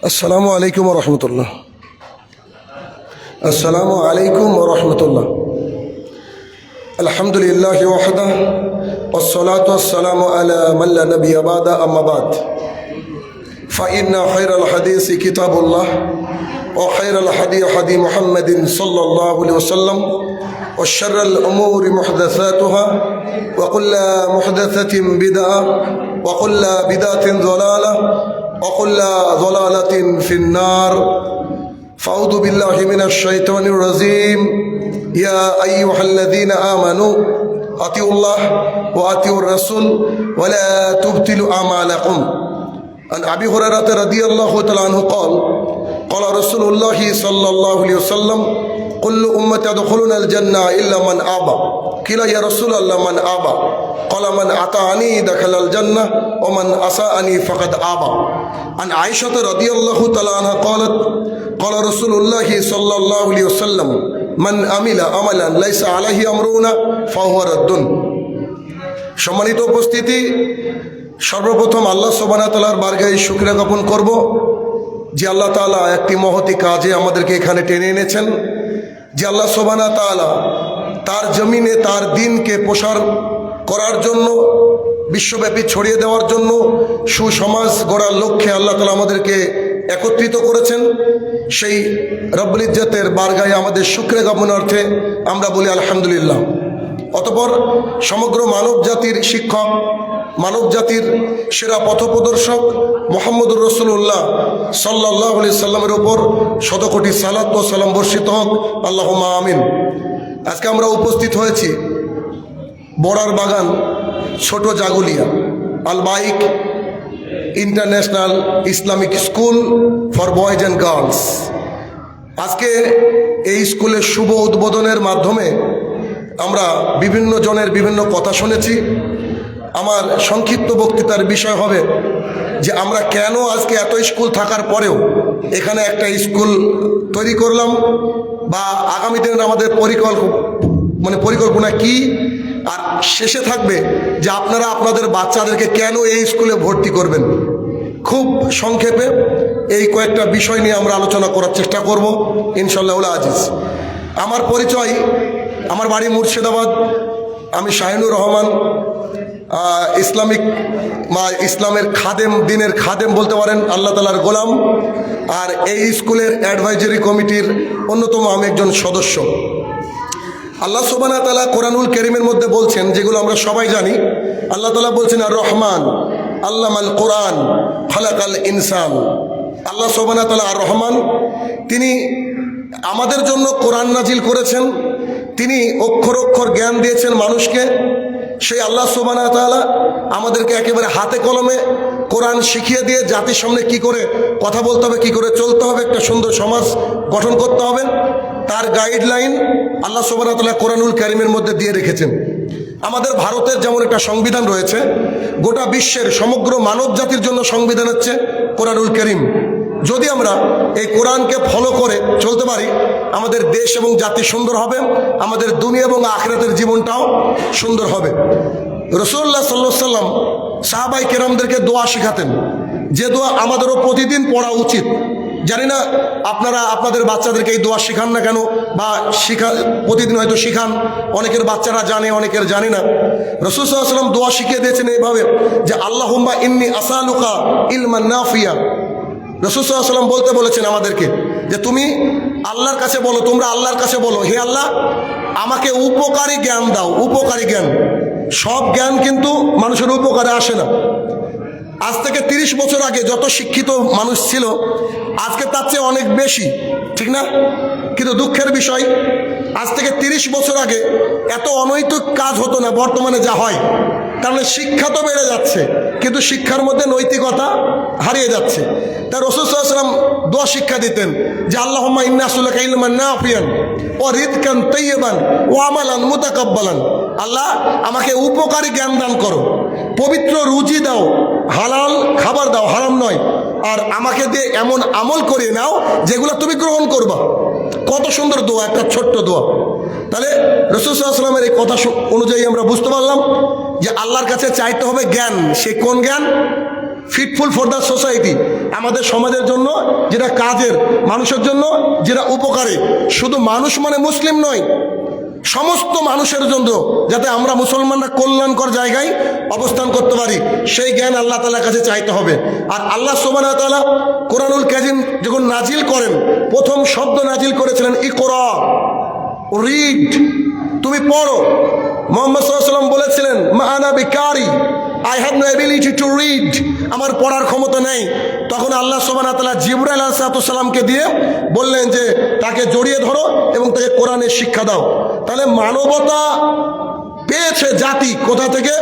আসসালামু আলাইকুম ওয়া রাহমাতুল্লাহ। আসসালামু আলাইকুম ওয়া রাহমাতুল্লাহ। আলহামদুলিল্লাহি ওয়াহদা ওয়াসসালাতু ওয়াসসালামু আলা মান লা নাবিয়্যা বা'দা আম্মা বা'দ। ফাইন্না খায়রাল হাদিসি কিতাবুল্লাহ ওয়া খায়রাল হাদী হাদী মুহাম্মাদিন সাল্লাল্লাহু আলাইহি ওয়াসাল্লাম ওয়া শাররাল উমুরি মুহদাসাতুহা ওয়া কুল্লু মুহদাসাতিন বিদআহ ওয়া কুল্লু বিদআতিন যালালাহ وكل ضلالة في النار فأعوذ بالله من الشيطان الرجيم يا أيها الذين آمنوا أطيعوا الله وأطيعوا الرسول ولا تبطلوا أعمالكم. عن أبي هريرة رضي الله تعالى عنه قال قال رسول الله صلى الله عليه وسلم كل أمتي يدخلون الجنة إلا من أبى قيل يا رسول الله من أبى قال من أطاعني دخل الجنة ومن عصاني فقد أبى. عن عائشة رضي الله تعالى عنها قالت قال رسول الله صلى الله عليه وسلم من عمل عملا ليس عليه أمرنا فهو رد. সম্মানিত উপস্থিতি, সর্বপ্রথম আল্লাহ সুবহানাহু ওয়া তাআলার বারগাহে শুকরিয়া জ্ঞাপন করব যে আল্লাহ তাআলা একটি মহতি কাজে আমাদেরকে এখানে টেনে এনেছেন, যে আল্লাহ সুবহানাহু ওয়া তাআলা তার জমিনে তার দ্বীনকে প্রসার করার জন্য, বিশ্বব্যাপী ছড়িয়ে দেওয়ার জন্য, সুসমাজ গড়ার লক্ষ্যে আল্লাহ তাআলা আমাদেরকে একত্রিত করেছেন। সেই রব্বুল ইজ্জতের বারগাহে আমাদের শুকরিয়া জ্ঞাপনার্থে আমরা বলি আলহামদুলিল্লাহ। অতঃপর সমগ্র মানব জাতির শিক্ষক, মানব জাতির সেরা পথপ্রদর্শক মুহাম্মদুর রাসূলুল্লাহ সাল্লাল্লাহু আলাইহি সাল্লামের উপর শতকোটি সালাত ও সালাম বর্ষিত হোক, আল্লাহুম্মা আমিন। আজকে আমরা উপস্থিত হয়েছি বড়ার বাগান ছোট জাগুলিয়া আল বাইক international Islamic school for boys and girls. আজকে এই স্কুলের শুভ উদ্বোধনের মাধ্যমে আমরা বিভিন্ন জনের বিভিন্ন কথা শুনেছি। আমার সংক্ষিপ্ত বক্তৃতার বিষয় হবে যে আমরা কেন আজকে এত স্কুল থাকার পরেও এখানে একটা স্কুল তৈরি করলাম, বা আগামী দিনের আমাদের পরিকল্পনা কি, আর শেষে থাকবে যে আপনারা আপনাদের বাচ্চাদেরকে কেন এই স্কুলে ভর্তি করবেন। খুব সংক্ষেপে এই কয়েকটা বিষয় নিয়ে আমরা আলোচনা করার চেষ্টা করব ইনশাআল্লাহ আজিজ। আমার পরিচয়, আমার বাড়ি মুর্শিদাবাদ, আমি শাহিনুর রহমান, ইসলামের খাদেম, দিনের খাদেম বলতে পারেন, আল্লাহ তাআলার গোলাম, আর এই স্কুলের অ্যাডভাইজারি কমিটির অন্যতম আমি একজন সদস্য। আল্লাহ সুবহানাহু ওয়া তাআলা কোরআনুল কারীমের মধ্যে বলছেন, যেগুলো আমরা সবাই জানি, আল্লাহ তাআলা বলছেন আর রহমান আল্লামাল কোরআন খালাকাল ইনসান। আল্লাহ সুবহানাহু ওয়া তাআলা আর রহমান, তিনি আমাদের জন্য কোরআন নাজিল করেছেন, তিনি অক্ষর অক্ষর জ্ঞান দিয়েছেন মানুষকে। সেই আল্লাহ সুবহানাহু ওয়া তাআলা আমাদেরকে একেবারে হাতে কলমে কোরআন শিখিয়ে দিয়ে জাতির সামনে কি করে কথা বলতে হবে, কি করে চলতে হবে, একটা সুন্দর সমাজ গঠন করতে হবে, তার গাইডলাইন আল্লাহ সুবহানাহু ওয়া তাআলা কোরআনুল কারীমের মধ্যে দিয়ে রেখেছেন। আমাদের ভারতের যেমন একটা সংবিধান রয়েছে, গোটা বিশ্বের সমগ্র মানব জাতির জন্য সংবিধান হচ্ছে কোরআনুল কারীম। যদি আমরা এই কোরআনকে ফলো করে চলতে পারি, আমাদের দেশ এবং জাতি সুন্দর হবে, আমাদের দুনিয়া এবং আখিরাতের জীবনটাও সুন্দর হবে। রাসূলুল্লাহ সাল্লাল্লাহু আলাইহি ওয়াসাল্লাম সাহাবায়ে কেরামদেরকে দোয়া শেখাতেন, যে দোয়া আমাদেরও প্রতিদিন পড়া উচিত। জানি না আপনারা আপনাদের বাচ্চাদেরকে এই দোয়া শেখান না কেন, বা প্রতিদিন হয়তো শেখান, অনেকের বাচ্চারা জানে, অনেকের জানে না। রাসূল সাল্লাল্লাহু আলাইহি ওয়াসাল্লাম দোয়া শিখিয়ে দিয়েছেন এইভাবে যে আল্লাহুম্মা ইন্নী আসআলুকা ইলমান নাফিয়া। রাসূল সাল্লাল্লাহু আলাইহি ওয়াসাল্লাম বলতে বলেছেন আমাদেরকে যে তুমি আল্লাহর কাছে বলো, তোমরা আল্লাহর কাছে বলো, হে আল্লাহ আমাকে উপকারী জ্ঞান দাও। উপকারী জ্ঞান, সব জ্ঞান কিন্তু মানুষের উপকারে আসে না। আজ থেকে 30 বছর আগে যত শিক্ষিত মানুষ ছিল, আজকে তার চেয়ে অনেক বেশি, ঠিক না? কিন্তু দুঃখের বিষয়, আজ থেকে 30 বছর আগে এত অনৈতিক কাজ হতো না বর্তমানে যা হয়। কারণ শিক্ষা তো বেড়ে যাচ্ছে, কিন্তু শিক্ষার মধ্যে নৈতিকতা হারিয়ে যাচ্ছে। তাই রাসূল সাল্লাল্লাহু আলাইহি ওয়াসাল্লাম দোয়া শিক্ষা দিতেন যে আল্লাহুম্মা ইন্নী আসআলুকা ইলমান নাফিয়ান ওয়া রিজকান তাইয়্যিবান ওয়া আমালান মুতাকাব্বালান। আল্লাহ আমাকে উপকারী জ্ঞান দান করো, পবিত্র রুজি দাও, হালাল খাবার দাও, হারাম নয়, আর আমাকে দিয়ে এমন আমল করিয়ে নাও যেগুলো তুমি গ্রহণ করবা। কত সুন্দর দোয়া, একটা ছোট্ট দোয়া। তাহলে রাসূল সাল্লাল্লাহু আলাইহি ওয়াসাল্লামের এই কথা অনুযায়ী আমরা বুঝতে পারলাম যে আল্লাহর কাছে চাইতে হবে জ্ঞান। সে কোন জ্ঞান? ফিটফুল ফর দ্য সোসাইটি, আমাদের সমাজের জন্য যেটা কাজের, মানুষের জন্য যেটা উপকারী। শুধু মানুষ মানে মুসলিম নয়, সমস্ত মানুষের জন্য, যাতে আমরা মুসলমানরা কল্যাণকর জায়গায় অবস্থান করতে পারি, সেই জ্ঞান আল্লাহ তাআলার কাছে চাইতে হবে। আর আল্লাহ সুবহানাহু ওয়া তাআলা কোরআনুল কারীম যখন নাজিল করেন, প্রথম শব্দ নাজিল করেছিলেন ইকরা, রিড, তুমি পড়ো। মুহাম্মদ সাল্লাল্লাহু আলাইহি ওয়াসাল্লাম বলেছিলেন মা আনা বিকারি, I have no ability to read, আমার পড়ার ক্ষমতা নেই। তখন আল্লাহ সুবহানাহু ওয়া তাআলা জিবরাইল আলাইহিস সালামকে দিয়ে বললেন যে তাকে জড়িয়ে ধরো এবং তাকে কোরআনের শিক্ষা দাও। তাহলে মানবতা পেয়েছে জাতি কোথা থেকে?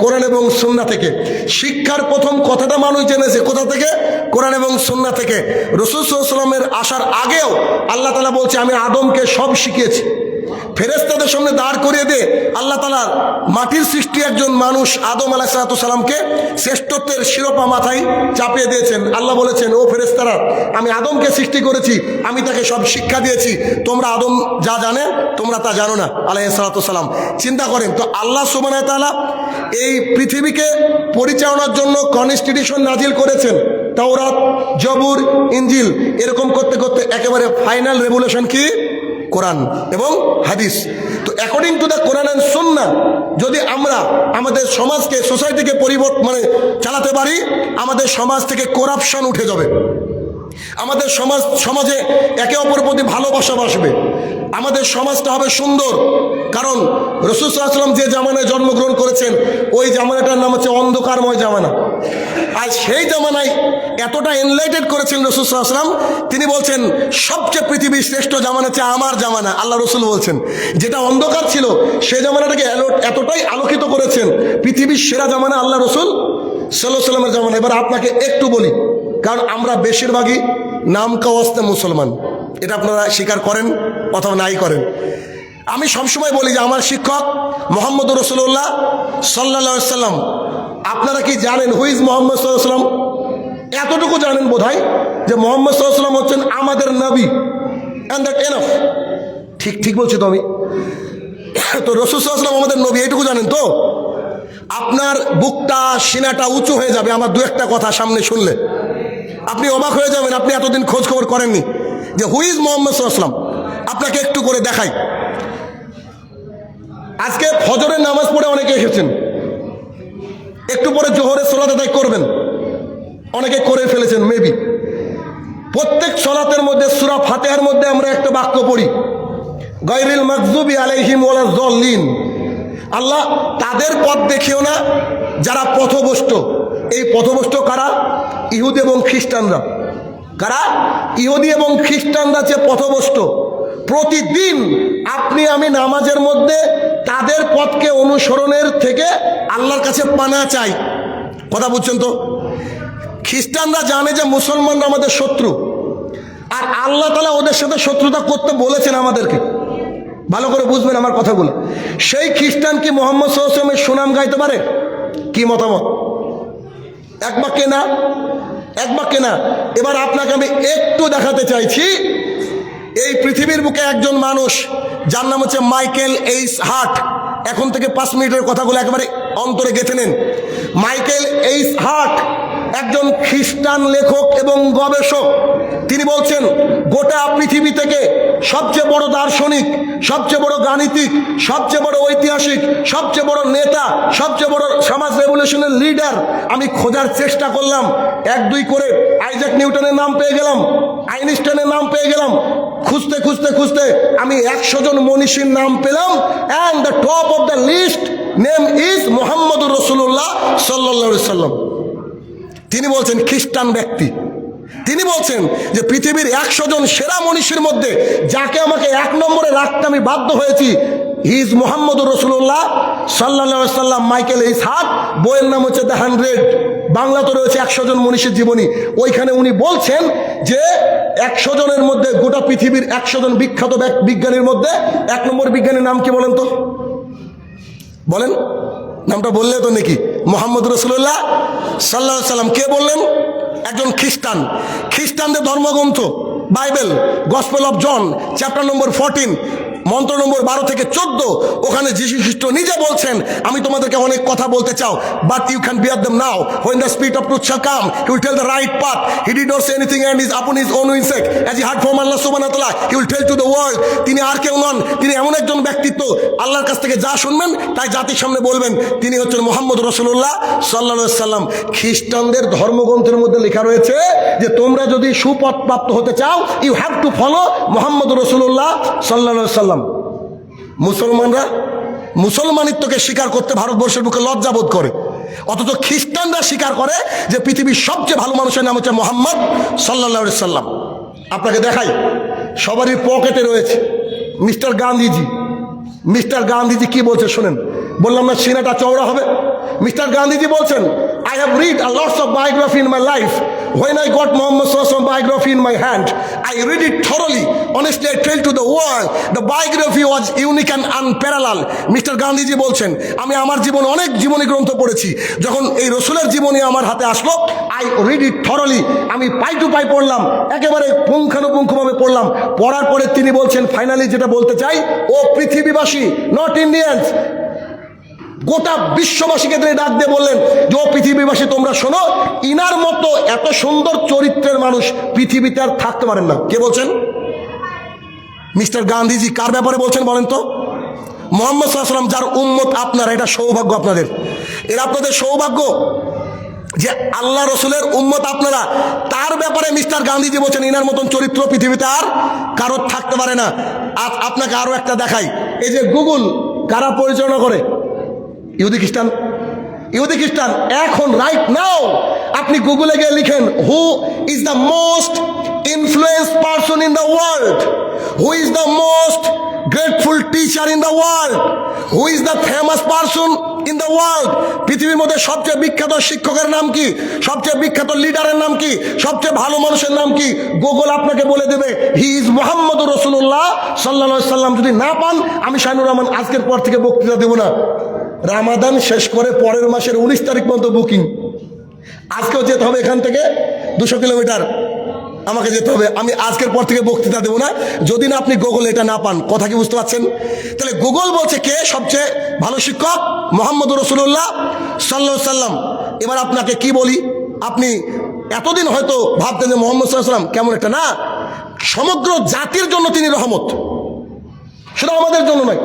কোরআন এবং সুন্নাহ থেকে। শিক্ষার প্রথম কথাটা মানুষ জেনেছে কোথা থেকে? কোরআন এবং সুন্নাহ থেকে। রাসূল সাল্লাল্লাহু আলাইহি ওয়াসাল্লামের আসার আগেও আল্লাহ তাআলা বলছে আমি আদমকে সব শিখিয়েছি। ফেরেশতাদের সামনে দাঁড় করিয়ে দিয়ে আল্লাহ তাআলার মাটির সৃষ্টি একজন মানুষ আদম আলাইহিস সালামকে শ্রেষ্ঠত্বের শিরোপা মাথায় চাপিয়ে দিয়েছেন। আল্লাহ বলেছেন ও ফেরেশতারা, আমি আদমকে সৃষ্টি করেছি, আমি তাকে সব শিক্ষা দিয়েছি, তোমরা আদম যা জানে তোমরা তা জানো না আলাইহিস সালাম। চিন্তা করেন তো, আল্লাহ সুবহানাহু ওয়া তাআলা এই পৃথিবীকে পরিচালনার জন্য কনস্টিটিউশন নাজিল করেছেন, তাওরাত, জবুর, ইনজিল, এরকম করতে করতে একেবারে ফাইনাল রেভলিউশন কি? কোরআন এবং হাদিস। তো according to the Quran and সুন্নাহ যদি আমরা আমাদের সমাজকে, সোসাইটিকে পরিবর্তন চালাতে পারি, আমাদের সমাজ থেকে করাপশন উঠে যাবে, আমাদের সমাজে একে অপরের প্রতি ভালোবাসা আসবে, আমাদের সমাজটা হবে সুন্দর। কারণ রাসূল সাল্লাল্লাহু আলাইহি ওয়াসাল্লাম যে জামানায় জন্মগ্রহণ করেছেন, ওই জামানাটার নাম হচ্ছে অন্ধকারময় জামানা। আর সেই জামানায় এতটা এনলাইটেড করেছেন রাসূল সাল্লাল্লাহু আলাইহি ওয়াসাল্লাম, তিনি বলছেন সবচেয়ে পৃথিবীর শ্রেষ্ঠ জামানা হচ্ছে আমার জামানা। আল্লাহ রাসূল বলছেন যেটা অন্ধকার ছিল সেই জামানাটাকে এতটাই আলোকিত করেছেন, পৃথিবীর সেরা জামানা আল্লাহ রাসূল সাল্লাল্লাহু আলাইহি ওয়াসাল্লামের জামানা। এবার আপনাকে একটু বলি, কারণ আমরা বেশিরভাগই নাম কাওয়াস্তে মুসলমান, এটা আপনারা স্বীকার করেন অথবা নাই করেন। আমি সবসময় বলি যে আমার শিক্ষক মুহাম্মদুর রাসূলুল্লাহ সাল্লাল্লাহু আলাইহি ওয়াসাল্লাম। আপনারা কি জানেন হু ইজ মুহাম্মদ সাল্লাল্লাহু আলাইহি ওয়াসাল্লাম? এতটুকু জানেন বোধহয় যে মুহাম্মদ সাল্লাল্লাহু আলাইহি ওয়াসাল্লাম হচ্ছেন আমাদের নবী, অ্যান্ড দ্যাট এনাফ। ঠিক বলছি তো আমি? তো রাসূল সাল্লাল্লাহু আলাইহি ওয়াসাল্লাম আমাদের নবী, এইটুকু জানেন তো? আপনার বুকটা, সিনাটা উঁচু হয়ে যাবে আমার দু একটা কথা সামনে শুনলে। আপনি অবাক হয়ে যাবেন, আপনি এতদিন খোঁজ খবর করেননি যে হু ইজ মুহাম্মদ সাল্লাল্লাহু আলাইহি ওয়াসাল্লাম। আপনাকে একটু করে দেখাই। আজকে ফজরের নামাজ পড়ে অনেকে এসেছেন, একটু পরে জোহরের সালাত আদায় করবেন, অনেকে করে ফেলেছেন মেবি। প্রত্যেক সালাতের মধ্যে সূরা ফাতিহার মধ্যে আমরা একটা বাক্য পড়ি, গায়রিল মাগযুবি আলাইহিম ওয়ালাজ যাল্লিন। আল্লাহ তাদের পথ দেখিও না যারা পথভ্রষ্ট। এই পথভ্রষ্ট কারা? ইহুদি এবং খ্রিস্টানরা। কারা? ইহুদি এবং খ্রিস্টানরা যে পথভ্রষ্ট। প্রতিদিন আপনি আমি নামাজের মধ্যে তাদের পথকে অনুসরণের থেকে আল্লাহর কাছে পানা চাই। কথা বুঝছেন তো? খ্রিস্টানরা জানে যে মুসলমানরা আমাদের শত্রু, আর আল্লাহ তাআলা ওদের সাথে শত্রুতা করতে বলেছেন আমাদেরকে। ভালো করে বুঝবেন আমার কথাগুলো। সেই খ্রিস্টান কি মুহাম্মদ সাল্লাল্লাহু আলাইহি ওয়াসাল্লামের সুনাম গাইতে পারে? কি মতামত? এক বাক্যে না, এক বাক্যে না। এবার আপনাকে আমি একটু দেখাতে চাইছি, এই পৃথিবীর বুকে একজন মানুষ যার নাম হচ্ছে মাইকেল এইচ হার্ট। এখন থেকে 5 মিনিটের কথাগুলো একেবারে অন্তরে গেঁথে নেন। মাইকেল এইচ হার্ট একজন খ্রিস্টান লেখক এবং গবেষক। তিনি বলছেন গোটা পৃথিবী থেকে সবচেয়ে বড় দার্শনিক, সবচেয়ে বড় গাণিতিক, সবচেয়ে বড় ঐতিহাসিক, সবচেয়ে বড় নেতা, সবচেয়ে বড় সমাজ রেভলিউশনের লিডার আমি খোঁজার চেষ্টা করলাম। 1-2 করে আইজাক নিউটনের নাম পেয়ে গেলাম, আইনস্টাইনের নাম পেয়ে গেলাম। খুঁজতে খুঁজতে খুঁজতে আমি 100 জন মনীষীর নাম পেলাম, and the top of the list name is মুহাম্মদুর রাসূলুল্লাহ সাল্লাল্লাহু আলাইহি ওয়াসাল্লাম। তিনি বলছেন খ্রিস্টান ব্যক্তি, তিনি বলছেন যে পৃথিবীর 100 জন সেরা মনীষীর মধ্যে যাকে আমাকে 1 নম্বরে রাখতে আমি বাধ্য হয়েছি, হি ইজ মুহাম্মদুর রাসূলুল্লাহ সাল্লাল্লাহু আলাইহি ওয়াসাল্লাম। মাইকেল এইচ হার্ট, বইয়ের নাম হচ্ছে দ্য 100। বাংলাতে রয়েছে 100 জন মনীষীর জীবনী। ওইখানে উনি বলছেন যে 100 জনের মধ্যে, গোটা পৃথিবীর 100 জন বিখ্যাত বিজ্ঞানীর মধ্যে 1 নম্বর বিজ্ঞানীর নাম কি বলেন তো? বলেন, নামটা বললে তো নাকি? মুহাম্মদ রাসূলুল্লাহ সাল্লাল্লাহু আলাইহি ওয়াসাল্লাম। কে বললেন? একজন খ্রিস্টান। খ্রিস্টানদের ধর্মগ্রন্থ Bible, gospel of John chapter number 14 মন্ত্র নম্বর 12 থেকে 14, ওখানে যীশু খ্রিস্ট নিজে বলছেন, আমি তোমাদেরকে অনেক কথা বলতে চাও, but you can bear them now, when the spirit of truth shall come he will tell the right path. He did not say anything and is upon his own wing sake, as he heard from Allah subhanahu wa ta'ala he will tell to the world. তিনি আর কেউ নন, তিনি এমন একজন ব্যক্তিত্ব, আল্লাহর কাছ থেকে যা শুনবেন তাই জাতির সামনে বলবেন। তিনি হচ্ছেন মুহাম্মদ রাসূলুল্লাহ সাল্লাল্লাহু আলাইহি সাল্লাম। খ্রিস্টানদের ধর্মগ্রন্থের মধ্যে লেখা রয়েছে যে তোমরা যদি সুপথ প্রাপ্ত হতে চাও, you have to follow Muhammad রাসূলুল্লাহ সাল্লাল্লাহু আলাইহি সাল্লাম। মুসলমানরা মুসলমানিত্বকে স্বীকার করতে ভারতবর্ষের বুকে লজ্জাবোধ করে, অথচ খ্রিস্টানরা স্বীকার করে যে পৃথিবীর সবচেয়ে ভালো মানুষের নাম হচ্ছে মুহাম্মদ সাল্লাল্লাহু আলাইহি সাল্লাম। আপনাকে দেখাই, সবারই পকেটে রয়েছে মিস্টার গান্ধীজি। মিস্টার গান্ধীজি কি বলছে শোনেন, বললাম না সিনাটা চওড়া হবে। মিস্টার গান্ধীজি বলছেন, I have read a lots of biography in my life. When I got Muhammad Sallallahu Alaihi Wasallam biography in my hand, I read it thoroughly. Honestly, I tell to the world, the biography was unique and unparalleled. Mister Gandhiji বলছেন, আমি আমার জীবনে অনেক জীবনী গ্রন্থ পড়েছি, যখন এই রসুলের জীবনী আমার হাতে আসলো, I read it thoroughly. আমি পাই টু পাই পড়লাম, একেবারে পুঙ্খানুপুঙ্খভাবে পড়লাম। পড়ার পরে তিনি বলছেন, ফাইনালি যেটা বলতে চাই, ও পৃথিবীবাসী, নট ইন্ডিয়ান্স, গোটা বিশ্ববাসীকে তিনি ডাক দিয়ে বললেন যে ও পৃথিবীবাসী তোমরা শোনো, ইনার মতো এত সুন্দর চরিত্রের মানুষ পৃথিবীতে আর থাকতে পারেন না। কে বলছেন? মিস্টার গান্ধীজি। কার ব্যাপারে বলছেন বলেন তো? মুহাম্মদ সাল্লাল্লাহু আলাইহি ওয়াসাল্লাম, যার উম্মত আপনারা। এটা সৌভাগ্য আপনাদের, এরা আপনাদের সৌভাগ্য যে আল্লাহ রসুলের উম্মত আপনারা। তার ব্যাপারে মিস্টার গান্ধীজি বলছেন ইনার মতন চরিত্র পৃথিবীতে আর কারোর থাকতে পারে না। আপনাকে আরো একটা দেখাই, এই যে গুগল কারা পরিচালনা করে? ইহুদি খ্রিস্টান। ইহুদি খ্রিস্টান। এখন রাইট নাও আপনি গুগলে গিয়ে লিখেন, who is the most influence person in the world, who is the most grateful teacher in the world, who is the famous person in the world. পৃথিবীর মধ্যে সবচেয়ে বিখ্যাত শিক্ষকের নাম কি? সবচেয়ে বিখ্যাত লিডারের নাম কি? সবচেয়ে ভালো মানুষের নাম কি? গুগল আপনাকে বলে দেবে, হি ইজ মুহাম্মদুর রাসূলুল্লাহ সাল্লাল্লাহু আলাইহি সাল্লাম। যদি না পান, আমি শাহিনুর রহমান আজকের পর থেকে বক্তৃতা দেব না। রামাদান শেষ করে পরের মাসের 19 তারিখ পর্যন্ত বুকিং। আজকেও যেতে হবে, এখান থেকে 200 কিলোমিটার আমাকে যেতে হবে। আমি আজকের পর থেকে বক্তৃতা দেবো না যদি না আপনি গুগল এটা না পান। কথা কি বুঝতে পারছেন? তাহলে গুগল বলছে কে সবচেয়ে ভালো শিক্ষক? মুহাম্মদুর রাসূলুল্লাহ সাল্লাল্লাহু আলাইহি সাল্লাম। এবার আপনাকে কি বলি, আপনি এতদিন হয়তো ভাবতেন যে মুহাম্মদ সাল্লাল্লাহু আলাইহি সাল্লাম কেমন একটা, না, সমগ্র জাতির জন্য তিনি রহমত, শুধু আমাদের জন্য নয়।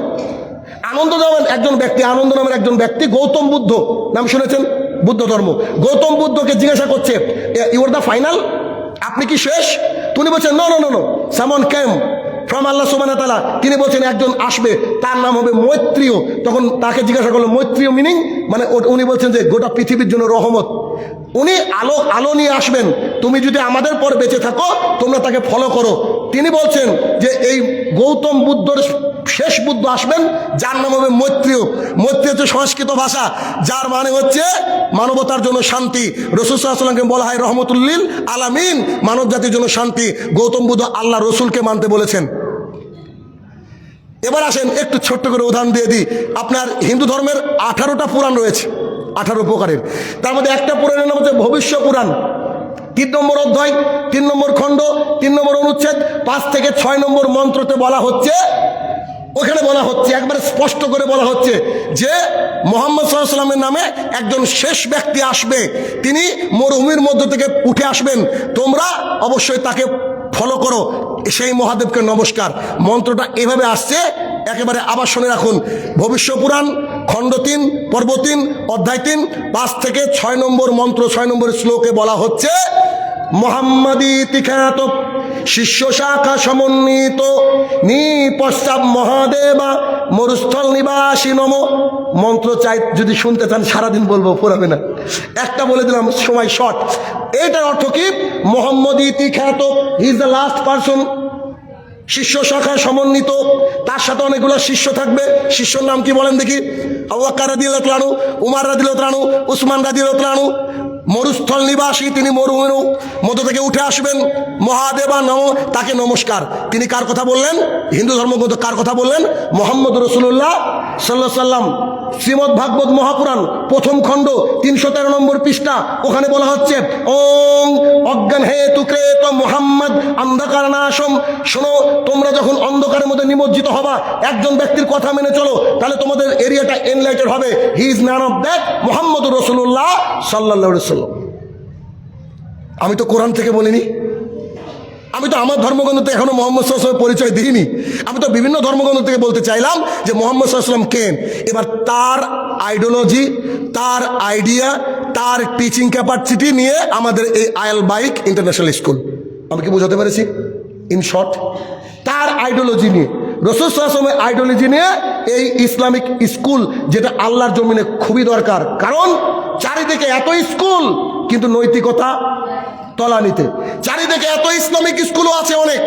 আনন্দ নামের একজন ব্যক্তি, আনন্দ নামের একজন ব্যক্তি, গৌতম বুদ্ধ নাম শুনেছেন? বুদ্ধ ধর্ম। গৌতম বুদ্ধকে জিজ্ঞাসা করছে, ইউ আর দ্য ফাইনাল, আপনি কি শেষ? তিনি বলছেন নো নো নো নো, সামন কেম ফ্রম আল্লাহ সুবহানাহু ওয়া তাআলা। তিনি বলছেন একজন আসবে, তার নাম হবে মৈত্রীয়। তখন তাকে জিজ্ঞাসা করলো মৈত্রীয় মিনিং, মানে উনি বলছেন যে গোটা পৃথিবীর জন্য রহমত। উনি আলো নিয়ে আসবেন, তুমি যদি আমাদের পর বেঁচে থাকো তোমরা তাকে ফলো করো। তিনি বলছেন যে এই গৌতম বুদ্ধর শেষ বুদ্ধ আসবেন, যার নাম হবে মৈত্রীয়। মৈত্রী হচ্ছে সংস্কৃত ভাষা, যার মানে হচ্ছে মানবতার জন্য শান্তি। রাসূল সাল্লাল্লাহু আলাইহি ওয়াসাল্লামকে বলা হয় রহমতুল্লিল আলামিন, মানব জাতির জন্য শান্তি। গৌতম বুদ্ধ আল্লাহ রসুলকে মানতে বলেছেন। এবার আসেন একটু ছোট্ট করে উদাহরণ দিয়ে দিই। আপনার হিন্দু ধর্মের 18টা পুরাণ রয়েছে, 18 প্রকারের। তার মধ্যে একটা পুরাণের নাম হচ্ছে ভবিষ্য পুরাণ। 3 নম্বর অধ্যায়, 3 নম্বর খণ্ড, 3 নম্বর অনুচ্ছেদ, 5 থেকে 6 নম্বর মন্ত্রতে বলা হচ্ছে, ওখানে বলা হচ্ছে, একবারে স্পষ্ট করে বলা হচ্ছে যে মুহাম্মদ সাল্লাল্লাহু আলাইহি ওয়াসাল্লামের নামে একজন শেষ ব্যক্তি আসবে, তিনি মরুভূমির মধ্য থেকে উঠে আসবেন, তোমরা অবশ্যই তাকে ফলো করো, সেই মহাদেবকে নমস্কার। মন্ত্রটা এভাবে আসছে, একেবারে আবার শুনে রাখুন। ভবিষ্য পুরাণ খণ্ড 3 পর্ব 3 অধ্যায় 3 5 থেকে 6 নম্বর মন্ত্র 6 নম্বর শ্লোকে বলা হচ্ছে, মোহাম্মদীতি খ্যাত শিষ্য শাখা সমন্বিত নিপশ্চাৎ মহাদেবা মরুস্থল নিবাসী নম। মন্ত্র চাই, যদি শুনতে চান সারাদিন বলবো, পুরাবে না, একটা বলে দিলাম, সময় শর্ট। এটার অর্থ কি? মোহাম্মদীতি খ্যাত, he is the last person. শিষ্য শাখা সমন্বিত, তার সাথে অনেকগুলো শিষ্য থাকবে। শিষ্যর নাম কি বলেন দেখি? আবু বকর রাদিয়াল্লাহু তাআলা আনহু, উমর রাদিয়াল্লাহু তাআলা আনহু, উসমান রাদিয়াল্লাহু তাআলা আনহু। মরুস্থল নিবাসী, তিনি মরুভূমির মধ্য থেকে উঠে আসবেন। মহাদেবা নম, তাকে নমস্কার। তিনি কার কথা বললেন? হিন্দু ধর্মগ্রন্থ কার কথা বললেন? মুহাম্মদ রাসূলুল্লাহ সাল্লাল্লাহু আলাইহি ওয়াসাল্লাম। শ্রীমদ্ ভাগবত মহাপুরাণ প্রথম খণ্ড 313 নম্বর পৃষ্ঠা, ওখানে বলা হচ্ছে ওং অজ্ঞান হে তুক্রেত মোহাম্মদ অন্ধকার নাশম। শোনো, তোমরা যখন অন্ধকারের মধ্যে নিমজ্জিত হবা, একজন ব্যক্তির কথা মেনে চলো, তাহলে তোমাদের এরিয়াটা এনলাইটেড হবে। He is none of that মুহাম্মদুর রাসূলুল্লাহ সাল্লাল্লাহু আলাইহি ওয়াসাল্লাম। আমি তো কোরআন থেকে বলিনি, আমি তো আমার ধর্মগ্রন্থতে এখনো মোহাম্মদ সাল্লাল্লাহু আলাইহি ওয়াসাল্লামের পরিচয় দিইনি। আমি তো বিভিন্ন ধর্মগ্রন্থ থেকে বলতে চাইলাম যে মোহাম্মদ সাল্লাল্লাহু আলাইহি ওয়াসাল্লাম কেন। এবার তার আইডিওলজি, তার আইডিয়া, তার টিচিং ক্যাপাসিটি নিয়ে আমাদের এই আয়াল বাইক ইন্টারন্যাশনাল স্কুল। আমি কি বোঝাতে পেরেছি? ইন শর্ট, তার আইডিওলজি নিয়ে, রাসূল সাল্লাল্লাহু আলাইহি ওয়াসাল্লামের আইডিওলজি নিয়ে এই ইসলামিক স্কুল, যেটা আল্লাহর জমিনে খুবই দরকার। কারণ চারিদিকে এত স্কুল কিন্তু নৈতিকতা তলানিতে, চারিদিকে এত ইসলামিক স্কুলও আছে অনেক,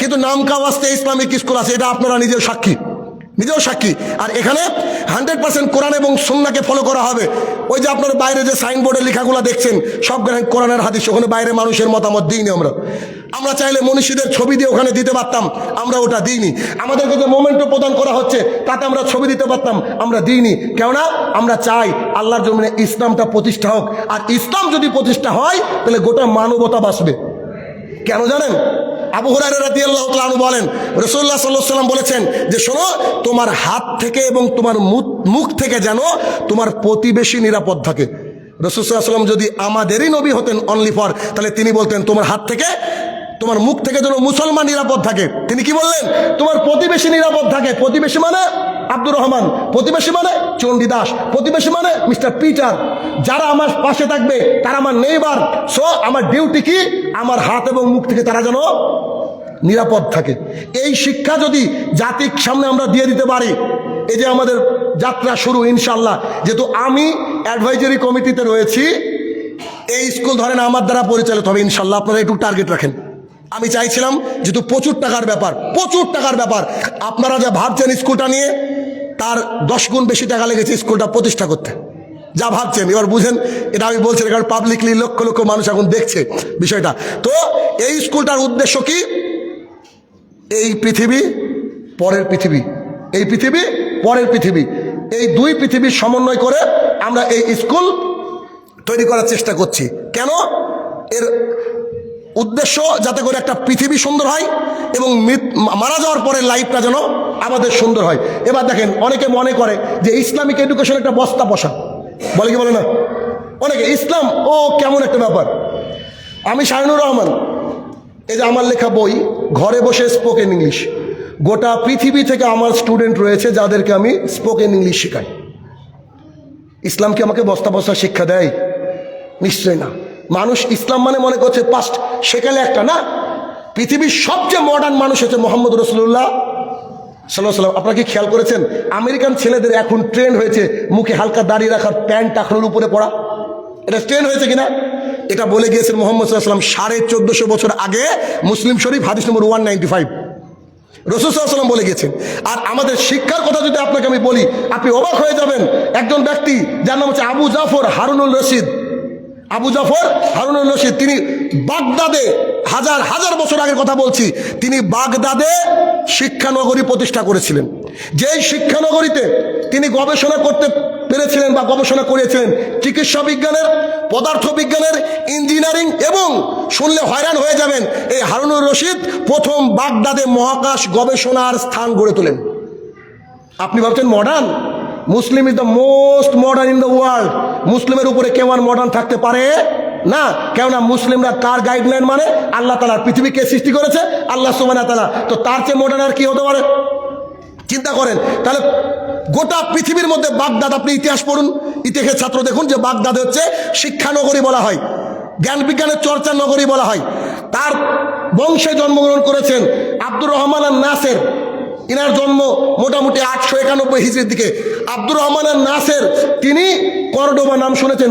কিন্তু নাম কাওয়াজতে ইসলামিক স্কুল আছে, এটা আপনারা নিজেও সাক্ষী। আর এখানে 100% কোরআন এবং সুন্নাহকে ফলো করা হবে। ওই যে আপনার বাইরে যে সাইনবোর্ডে লেখাগুলো দেখছেন, সব কোরআনের হাদিস, ওখানে বাইরে মানুষের মতামত দিইনি আমরা চাইলে মনীষীদের ছবি দিয়ে ওখানে দিতে পারতাম, আমরা ওটা দিইনি। আমাদেরকে যে মোমেন্টও প্রদান করা হচ্ছে তাতে আমরা ছবি দিতে পারতাম, আমরা দিইনি। কেননা আমরা চাই আল্লাহর জমিনে ইসলামটা প্রতিষ্ঠা হোক, আর ইসলাম যদি প্রতিষ্ঠা হয় তাহলে গোটা মানবতা বাঁচবে। কেন জানেন? আবু হুরায়রা রাদিয়াল্লাহু তাআলা আনহু বলেন, রাসূলুল্লাহ সাল্লাল্লাহু আলাইহি ওয়াসাল্লাম বলেছেন যে শোনো, তোমার হাত থেকে এবং তোমার মুখ থেকে যেন তোমার প্রতিবেশী নিরাপদ থাকে। রাসূল সাল্লাল্লাহু আলাইহি ওয়াসাল্লাম যদি আমাদেরই নবী হতেন অনলি ফর, তাহলে তিনি বলতেন তোমার হাত থেকে, তোমার মুখ থেকে যেন মুসলমান নিরাপদ থাকে। তিনি কি বললেন? তোমার প্রতিবেশী নিরাপদ থাকে। প্রতিবেশী মানে আব্দুর রহমান, প্রতিবেশী মানে চণ্ডীদাস, প্রতিবেশী মানে মিস্টার পিটার। যারা আমার পাশে থাকবে তারা আমার নেইবার। সো আমার ডিউটি কি? আমার হাত এবং মুখ থেকে তারা যেন নিরাপদ থাকে। এই শিক্ষা যদি জাতির সামনে আমরা দিয়ে দিতে পারি, এই যে আমাদের যাত্রা শুরু ইনশাল্লাহ, যেহেতু আমি অ্যাডভাইজারি কমিটিতে রয়েছি, এই স্কুল ধরেন আমার দ্বারা পরিচালিত হবে ইনশাল্লাহ। আপনারা একটু টার্গেট রাখেন। আমি চাইছিলাম, যেহেতু প্রচুর টাকার ব্যাপার, আপনারা যা ভাবছেন স্কুলটা নিয়ে, তার 10 গুণ বেশি টাকা লেগেছে স্কুলটা প্রতিষ্ঠা করতে। যা ভাবছেন এবার বুঝেন, এটা আমি বলছি কারণ পাবলিকলি লক্ষ লক্ষ মানুষ এখন দেখছে বিষয়টা। তো এই স্কুলটার উদ্দেশ্য কি? এই পৃথিবী পরের পৃথিবী, এই পৃথিবী পরের পৃথিবী, এই দুই পৃথিবীর সমন্বয় করে আমরা এই স্কুল তৈরি করার চেষ্টা করছি। কেন? এর উদ্দেশ্য যাতে করে একটা পৃথিবী সুন্দর হয় এবং মারা যাওয়ার পরে লাইফটা যেন আমাদের সুন্দর হয়। এবার দেখেন, অনেকে মনে করে যে ইসলামিক এডুকেশন একটা বস্তা পশা, বলে কি বলে না? অনেকে ইসলাম ও কেমন একটা ব্যাপার। আমি শাহিনুর রহমান, এই যে আমার লেখা বই ঘরে বসে স্পোকেন ইংলিশ, গোটা পৃথিবী থেকে আমার স্টুডেন্ট রয়েছে যাদেরকে আমি স্পোকেন ইংলিশ শেখাই। ইসলাম কি আমাকে বস্তা বস্তা শিক্ষা দেয়? নিশ্চয় না। মানুষ ইসলাম মানে মনে করছে পাস্ট, সেখানে একটা না। পৃথিবীর সবচেয়ে মডার্ন মানুষ হচ্ছে মোহাম্মদ রাসূলুল্লাহ সাল্লাল্লাহু আলাইহি ওয়াসাল্লাম। আপনারা কি খেয়াল করেছেন আমেরিকান ছেলেদের এখন ট্রেন্ড হয়েছে মুখে হালকা দাড়ি রাখার, প্যান্ট টাকনোর উপরে পড়া? এটা ট্রেন্ড হয়েছে কিনা? এটা বলে গিয়েছেন মোহাম্মদ সাল্লাল্লাহু আলাইহি ওয়াসাল্লাম 1450 বছর আগে, মুসলিম শরীফ হাদিস নম্বর 195। রাসূল সাল্লাল্লাহু আলাইহি ওয়াসাল্লাম বলে গেছেন। আর আমাদের শিক্ষার কথা যদি আপনাকে আমি বলি, আপনি অবাক হয়ে যাবেন। একজন ব্যক্তি যার নাম হচ্ছে আবু জাফর হারুনুর রশিদ, তিনি বাগদাদে, হাজার বছর আগের কথা বলছি, তিনি বাগদাদে শিক্ষানগরী প্রতিষ্ঠা করেছিলেন। যেই শিক্ষানগরীতে তিনি গবেষণা করতে পেরেছিলেন বা গবেষণা করেছিলেন চিকিৎসা বিজ্ঞানের, পদার্থ বিজ্ঞানের, ইঞ্জিনিয়ারিং, এবং শুনলে হয়রান হয়ে যাবেন, এই হারুনুর রশিদ প্রথম বাগদাদে মহাকাশ গবেষণার স্থান গড়ে তোলেন। আপনি ভাবছেন modern? Muslim is the most modern in the world. মুসলিমের উপরে কেউ আর মডার্ন থাকতে পারে না। কেননা মুসলিমরা কার গাইডলাইন মানে? আল্লাহ তাআলার। পৃথিবী কে সৃষ্টি করেছে? আল্লাহ সুবহানাহু ওয়া তাআলা। তো তার চেয়ে মডার্ন আর কি হতে পারে? চিন্তা করেন। তাহলে গোটা পৃথিবীর মধ্যে বাগদাদ, আপনি ইতিহাস পড়ুন, ইতিহাসের ছাত্র দেখুন যে বাগদাদ হচ্ছে শিক্ষানগরী বলা হয়, জ্ঞান বিজ্ঞানের চর্চার নগরী বলা হয়। তার বংশে জন্মগ্রহণ করেছেন আব্দুর রহমান আল নাসের। ইনার জন্ম মোটামুটি 891 হিজরির দিকে। আব্দুর রহমান আল নাসের তিনি কর্ডোবা, নাম শুনেছেন?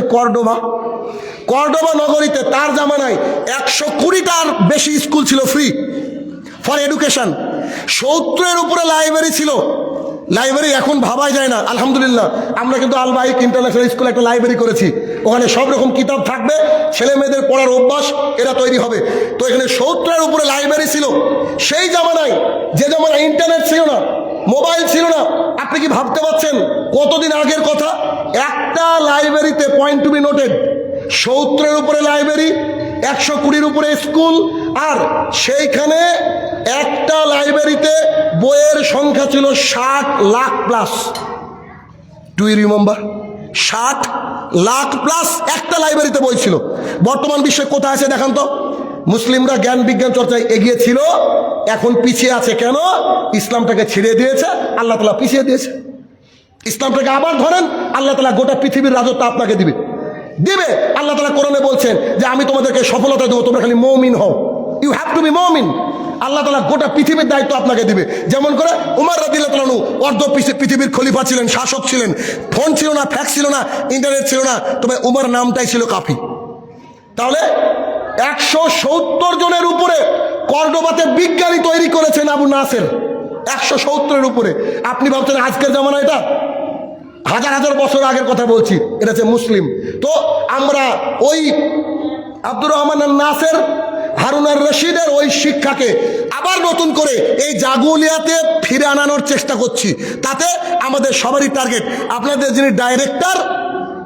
কর্ডোবা নগরীতে তার জামানায় 120টার বেশি স্কুল ছিল ফ্রি ফর এডুকেশন। 70-এর উপরে লাইব্রেরি ছিল। লাইব্রেরি এখন ভাবাই যায় না। আলহামদুলিল্লাহ আমরা কিন্তু আল বাইক ইন্টারন্যাশনাল স্কুলে একটা লাইব্রেরি করেছি। ওখানে সব রকম কিতাব থাকবে, ছেলে মেয়েদের পড়ার অভ্যাস এরা তৈরি হবে। তো এখানে 70-এর উপরে লাইব্রেরি ছিল। সেই জামানায়, যে জামানায় ইন্টারনেট ছিল না, মোবাইল ছিল না, আপনি কি ভাবতে পারছেন কতদিন আগের কথা? একটা লাইব্রেরিতে, পয়েন্ট টু বি নোটেড, 70-এর উপরে লাইব্রেরি, 120-র উপরে স্কুল, আর সেইখানে একটা লাইব্রেরিতে বইয়ের সংখ্যা ছিল 60 lakh plus. Do you remember? 60 lakh plus একটা লাইব্রেরিতে বই ছিল। বর্তমান বিশ্বে কোথায় আছে দেখান তো? মুসলিমরা জ্ঞান বিজ্ঞান চর্চায় এগিয়ে ছিল, এখন পিছিয়ে আছে। কেন? ইসলামটাকে ছেড়ে দিয়েছে, আল্লাহ তাআলা পিছিয়ে দিয়েছে। ইসলামটাকে আবার ধরেন, আল্লাহ তাআলা গোটা পৃথিবীর রাজত্ব আপনাকে দিবে। আল্লাহ তাআলা কোরআনে বলছেন যে আমি তোমাদেরকে সফলতা দেবো, তোমরা খালি মুমিন হও। ইউ হ্যাভ টু বি মুমিন। আল্লাহ তাআলা গোটা পৃথিবীর দায়িত্ব আপনাকে দিবে। যেমন করে উমর রাদিয়াল্লাহু তাআলা অর্ধ পৃথিবীর খলিফা ছিলেন, শাসক ছিলেন। ফোন ছিল না, ফ্যাক্স ছিল না, ইন্টারনেট ছিল না, তবে উমর নামটাই ছিল কাফি। তাহলে 170 জনের উপরে কর্ডোবাতে বিজ্ঞানী তৈরি করেছেন আবু নাসের। 170-এর উপরে। আপনি ভাবছেন আজকের জামানা? এটা হাজার হাজার বছর আগের কথা বলছি। এটা হচ্ছে মুসলিম। তো আমরা ওই আব্দুর রহমান নাসের, হারুন আর রশিদের ওই শিক্ষাকে আবার নতুন করে এই জাগুলিয়াতে ফিরে আনানোর চেষ্টা করছি। তাতে আমাদের সবারই টার্গেট, আপনাদের যিনি ডাইরেক্টর